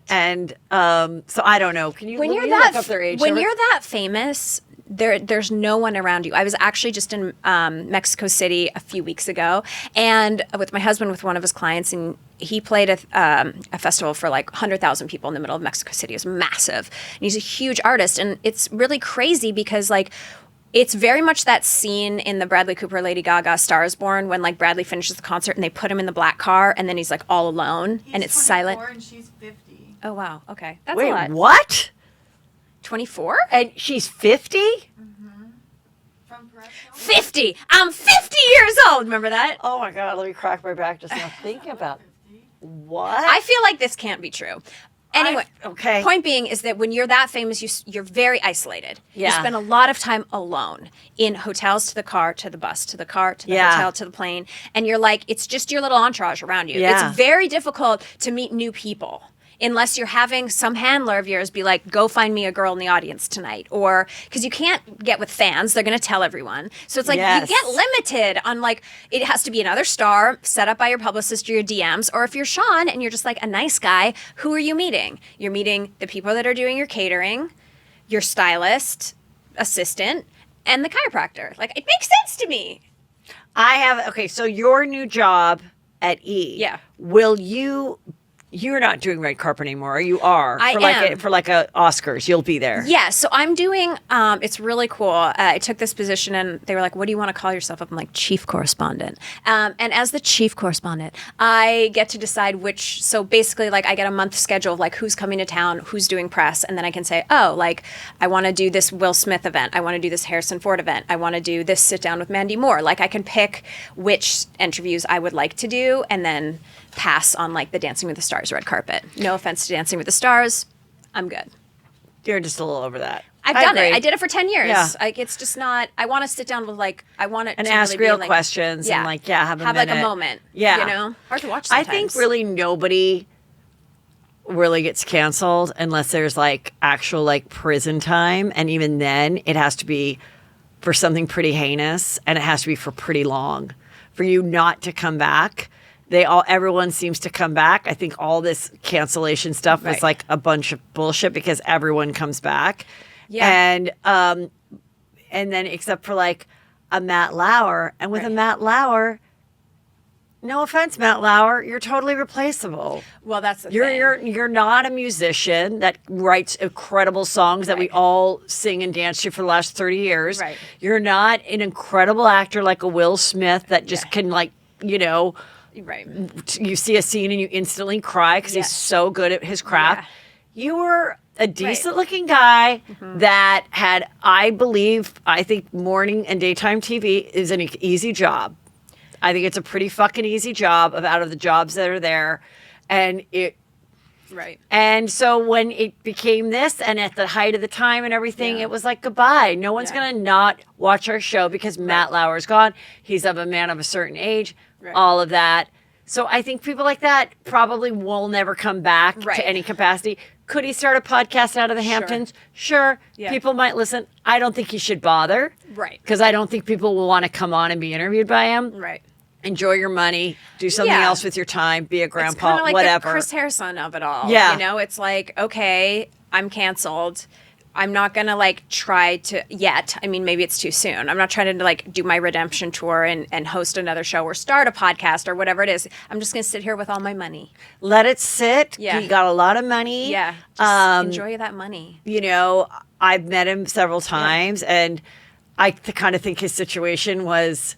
Speaker 2: And so I don't know. Can you
Speaker 3: when you're
Speaker 2: look up their age?
Speaker 3: when you're that famous, there's no one around you. I was actually just in Mexico City a few weeks ago, and with my husband, with one of his clients, and he played a festival for like 100,000 people in the middle of Mexico City. It was massive, and he's a huge artist, and it's really crazy because like. It's very much that scene in the Bradley Cooper, Lady Gaga, Star is Born, when like Bradley finishes the concert and they put him in the black car and then he's like all alone and it's silent.
Speaker 4: And she's 50.
Speaker 3: Oh wow, okay, that's
Speaker 2: Wait,
Speaker 3: a lot.
Speaker 2: what?
Speaker 3: 24?
Speaker 2: And she's 50?
Speaker 4: From Perez Hilton.
Speaker 3: 50. I'm 50 years old. Remember that?
Speaker 2: Oh my God, let me crack my back just now thinking about what?
Speaker 3: I feel like this can't be true. Anyway,
Speaker 2: okay.
Speaker 3: Point being is that when you're that famous, you're very isolated. You
Speaker 2: Yeah.
Speaker 3: spend a lot of time alone in hotels, to the car, to the bus, to the car, to the
Speaker 2: Yeah.
Speaker 3: hotel, to the plane. And you're like, it's just your little entourage around you.
Speaker 2: Yeah.
Speaker 3: It's very difficult to meet new people. Unless you're having some handler of yours be like, go find me a girl in the audience tonight. Or, because you can't get with fans. They're going to tell everyone. So it's like,
Speaker 2: Yes.
Speaker 3: you get limited on like, it has to be another star set up by your publicist or your DMs. Or if you're Sean and you're just like a nice guy, who are you meeting? You're meeting the people that are doing your catering, your stylist, assistant, and the chiropractor. Like, it makes sense to me.
Speaker 2: okay, so your new job at E.
Speaker 3: Yeah.
Speaker 2: Will you're not doing red carpet anymore, or you are?
Speaker 3: I am.
Speaker 2: For like a Oscars, you'll be there.
Speaker 3: Yeah, so I'm doing, it's really cool. I took this position and they were like, what do you want to call yourself? I'm like, chief correspondent. And as the chief correspondent, I get to decide so basically like I get a month schedule of like who's coming to town, who's doing press. And then I can say, oh, like I want to do this Will Smith event. I want to do this Harrison Ford event. I want to do this sit down with Mandy Moore. Like I can pick which interviews I would like to do and then pass on like the Dancing with the Stars red carpet. No offense to Dancing with the Stars. I'm good.
Speaker 2: You're just a little over that.
Speaker 3: I've
Speaker 2: I
Speaker 3: done
Speaker 2: agree.
Speaker 3: it. I did it for 10 years.
Speaker 2: Yeah.
Speaker 3: Like it's just not, I want to sit down with like, I want it
Speaker 2: And
Speaker 3: to
Speaker 2: ask
Speaker 3: really
Speaker 2: real
Speaker 3: be like,
Speaker 2: questions and like, have a
Speaker 3: like
Speaker 2: minute.
Speaker 3: a moment.
Speaker 2: Yeah.
Speaker 3: You know? Hard to watch
Speaker 2: I
Speaker 3: sometimes.
Speaker 2: think really nobody really gets canceled unless there's like actual like prison time. And even then it has to be for something pretty heinous and it has to be for pretty long for you not to come back. Everyone seems to come back. I think all this cancellation stuff was
Speaker 3: Right.
Speaker 2: like a bunch of bullshit because everyone comes back.
Speaker 3: Yeah.
Speaker 2: And then except for like a Matt Lauer. And with a
Speaker 3: Right.
Speaker 2: Matt Lauer, no offense, Matt Lauer, you're totally replaceable.
Speaker 3: Well, that's the thing.
Speaker 2: You're not a musician that writes incredible songs that we
Speaker 3: Right.
Speaker 2: all sing and dance to for the last 30 years.
Speaker 3: Right.
Speaker 2: You're not an incredible actor like a Will Smith that just can like,
Speaker 3: Right.
Speaker 2: you see a scene and you instantly cry because he's
Speaker 3: Yes.
Speaker 2: so good at his craft.
Speaker 3: Yeah.
Speaker 2: You were a decent looking guy that had, I think morning and daytime TV is an easy job. I think it's a pretty fucking easy job out of the jobs that are there.
Speaker 3: Right.
Speaker 2: And so when it became this and at the height of the time and everything,
Speaker 3: Yeah.
Speaker 2: it was like goodbye. No one's
Speaker 3: Yeah.
Speaker 2: going to not watch our show because Matt Lauer's gone. He's of a man of a certain age,
Speaker 3: Right.
Speaker 2: all of that. So I think people like that probably will never come back
Speaker 3: Right.
Speaker 2: to any capacity. Could he start a podcast out of the Hamptons? Sure.
Speaker 3: Yeah.
Speaker 2: People might listen. I don't think he should bother.
Speaker 3: Right.
Speaker 2: Because I don't think people will want to come on and be interviewed by him.
Speaker 3: Right.
Speaker 2: Enjoy your money. Do something
Speaker 3: Yeah.
Speaker 2: else with your time. Be a
Speaker 3: It's
Speaker 2: grandpa.
Speaker 3: kind of like
Speaker 2: whatever.
Speaker 3: the Chris Harrison of it all.
Speaker 2: Yeah.
Speaker 3: You know, it's like, okay, I'm canceled. I'm not gonna like try to yet. I mean, maybe it's too soon. I'm not trying to like do my redemption tour and host another show or start a podcast or whatever it is. I'm just gonna sit here with all my money.
Speaker 2: Let it sit.
Speaker 3: Yeah.
Speaker 2: He got a lot of money.
Speaker 3: Yeah, just enjoy that money.
Speaker 2: You know, I've met him several times, and I kind of think his situation was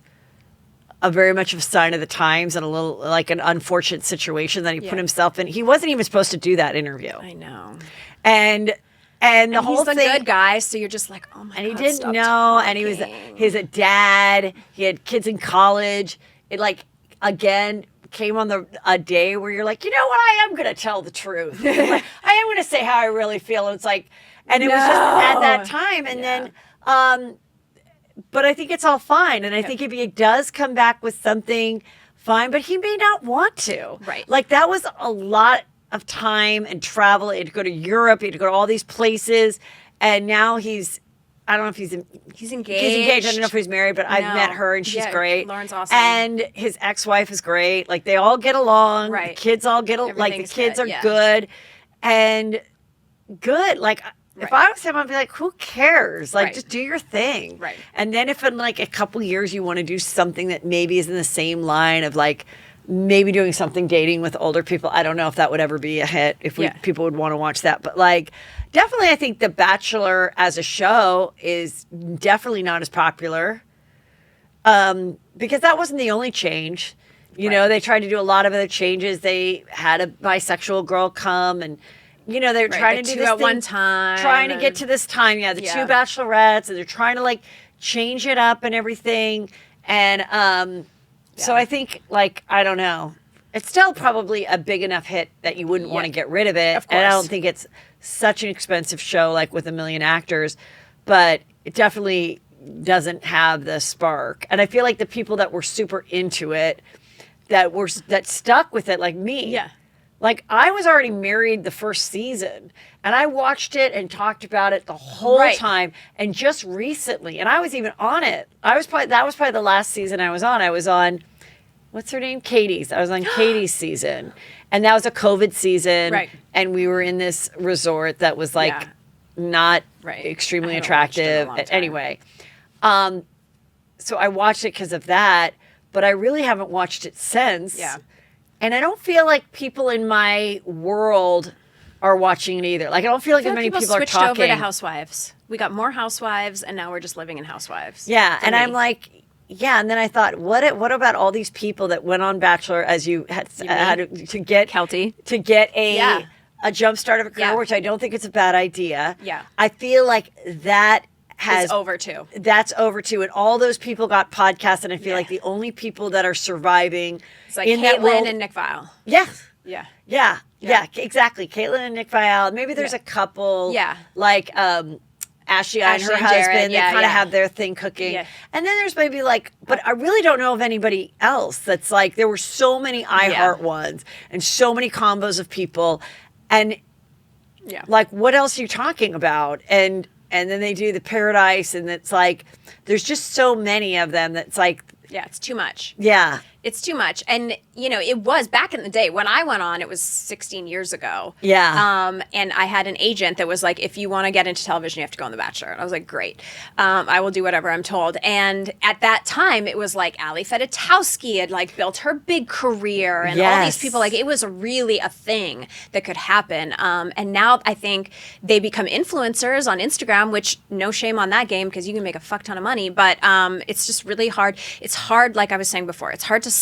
Speaker 2: a very much of a sign of the times and a little like an unfortunate situation that he put himself in. He wasn't even supposed to do that interview.
Speaker 3: I know.
Speaker 2: And the whole
Speaker 3: he's
Speaker 2: thing,
Speaker 3: a good guy, so you're just like, oh my god.
Speaker 2: and he didn't
Speaker 3: stop
Speaker 2: know, and he
Speaker 3: talking.
Speaker 2: was a dad. He had kids in college. It like again came on a day where you're like, you know what, I am gonna tell the truth. Like, I am gonna say how I really feel. And it's like, and it was just at that time, and then but I think it's all fine, and I think if he does come back with something, fine. But he may not want to.
Speaker 3: Right.
Speaker 2: Like that was a lot of time and travel. He had to go to Europe. He had to go to all these places, and now he's. I don't know if he's engaged.
Speaker 3: He's engaged.
Speaker 2: I don't know if he's married, but I've met her and she's
Speaker 3: Yeah,
Speaker 2: great.
Speaker 3: Lauren's awesome.
Speaker 2: And his ex-wife is great. Like they all get along.
Speaker 3: Right.
Speaker 2: The kids all get along. Like the
Speaker 3: Everything's
Speaker 2: kids
Speaker 3: good,
Speaker 2: are
Speaker 3: yeah.
Speaker 2: good and good. Like if I was him, I'd be like, who cares? Like just do your thing.
Speaker 3: Right.
Speaker 2: And then if in like a couple years you want to do something that maybe is in the same line of like maybe doing something dating with older people, I don't know if that would ever be a hit, if people would want to watch that. But like definitely I think The Bachelor as a show is definitely not as popular. Because that wasn't the only change. You know, they tried to do a lot of other changes. They had a bisexual girl come and you know, they're trying to do
Speaker 3: two
Speaker 2: this
Speaker 3: at
Speaker 2: thing,
Speaker 3: one time.
Speaker 2: trying to get to this time. Yeah, the two bachelorettes, and they're trying to like change it up and everything. And so I think like I don't know, it's still probably a big enough hit that you wouldn't want to get rid of it.
Speaker 3: Of course.
Speaker 2: And I don't think it's such an expensive show like with a million actors, but it definitely doesn't have the spark. And I feel like the people that were super into it, that stuck with it, like me.
Speaker 3: Yeah.
Speaker 2: Like I was already married the first season and I watched it and talked about it the whole time. And just recently, and I was even on it. That was probably the last season I was on. I was on, what's her name? Katie's. I was on Katie's season. And that was a COVID season.
Speaker 3: Right.
Speaker 2: And we were in this resort that was like not extremely
Speaker 3: I haven't watched it in a
Speaker 2: attractive.
Speaker 3: long time.
Speaker 2: Anyway. So I watched it because of that, but I really haven't watched it since.
Speaker 3: Yeah.
Speaker 2: And I don't feel like people in my world are watching it either. Like I don't feel like as many people are
Speaker 3: switched
Speaker 2: talking.
Speaker 3: over to Housewives. We got more Housewives, and now we're just living in Housewives.
Speaker 2: Yeah,
Speaker 3: For
Speaker 2: and
Speaker 3: me.
Speaker 2: I'm like, yeah. And then I thought, what about all these people that went on Bachelor as you had to get
Speaker 3: Keltie.
Speaker 2: to get a jump start of a career,
Speaker 3: Yeah.
Speaker 2: which I don't think it's a bad idea.
Speaker 3: Yeah.
Speaker 2: I feel like that has
Speaker 3: It's over too.
Speaker 2: That's over too, and all those people got podcasts, and I feel like the only people that are surviving
Speaker 3: It's like
Speaker 2: in that
Speaker 3: Caitlyn
Speaker 2: world,
Speaker 3: and Nick Viall.
Speaker 2: yeah.
Speaker 3: Yeah.
Speaker 2: Yeah, exactly. Caitlyn and Nick Viall. Maybe there's a couple.
Speaker 3: Yeah.
Speaker 2: Like Ashley and her
Speaker 3: and
Speaker 2: husband.
Speaker 3: Jared,
Speaker 2: They kind of have their thing cooking.
Speaker 3: Yeah.
Speaker 2: And then there's maybe like, but I really don't know of anybody else that's like, there were so many iHeart ones and so many combos of people. And like, what else are you talking about? And then they do the Paradise, and it's like, there's just so many of them that's like,
Speaker 3: Yeah, it's too much.
Speaker 2: yeah.
Speaker 3: It's too much. And, you know, it was back in the day when I went on, it was 16 years ago.
Speaker 2: Yeah.
Speaker 3: And I had an agent that was like, if you want to get into television, you have to go on The Bachelor. And I was like, great. I will do whatever I'm told. And at that time, it was like Ali Fedotowsky had like built her big career and all these people. Like it was really a thing that could happen. And now I think they become influencers on Instagram, which no shame on that game because you can make a fuck ton of money. But it's just really hard. It's hard, like I was saying before, it's hard to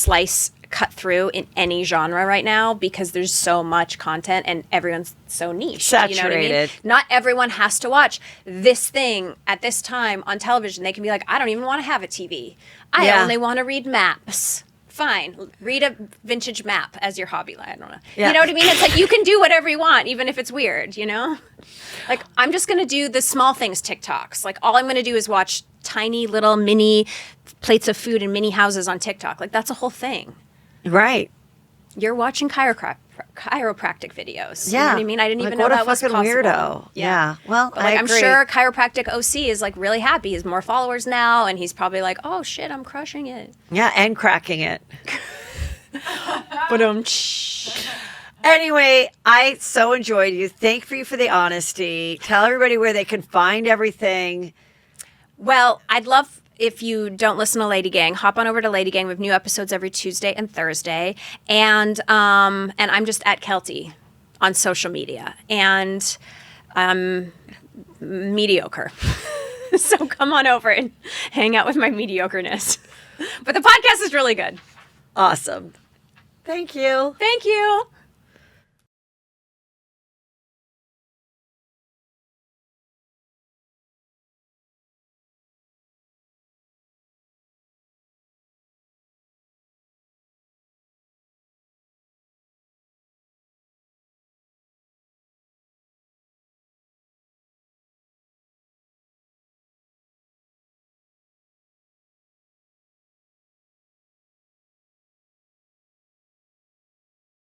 Speaker 3: cut through in any genre right now because there's so much content and everyone's so niche.
Speaker 2: Saturated.
Speaker 3: You know what I mean? Not everyone has to watch this thing at this time on television. They can be like, I don't even want to have a TV. I only want to read maps. Fine. Read a vintage map as your hobby. I don't know.
Speaker 2: Yeah.
Speaker 3: You know what I mean? It's like you can do whatever you want, even if it's weird, you know? Like, I'm just going to do the small things TikToks. Like, all I'm going to do is watch tiny little mini plates of food in mini houses on TikTok. Like, that's a whole thing.
Speaker 2: Right.
Speaker 3: You're watching chiropractic videos.
Speaker 2: Yeah.
Speaker 3: You know what I mean? I didn't even know
Speaker 2: what
Speaker 3: that
Speaker 2: a
Speaker 3: was
Speaker 2: fucking
Speaker 3: possible.
Speaker 2: weirdo. Yeah. Well,
Speaker 3: But like,
Speaker 2: I
Speaker 3: I'm
Speaker 2: agree.
Speaker 3: sure chiropractic OC is like really happy. He has more followers now, and he's probably like, "Oh shit, I'm crushing it."
Speaker 2: Yeah, and cracking it.
Speaker 3: But
Speaker 2: Anyway, I so enjoyed you. Thank you for the honesty. Tell everybody where they can find everything.
Speaker 3: Well, I'd love if you don't listen to Lady Gang, hop on over to Lady Gang. We have new episodes every Tuesday and Thursday, and I'm just at Keltie on social media, and I'm mediocre. So come on over and hang out with my mediocreness. But the podcast is really good.
Speaker 2: Awesome. Thank you.
Speaker 3: Thank you.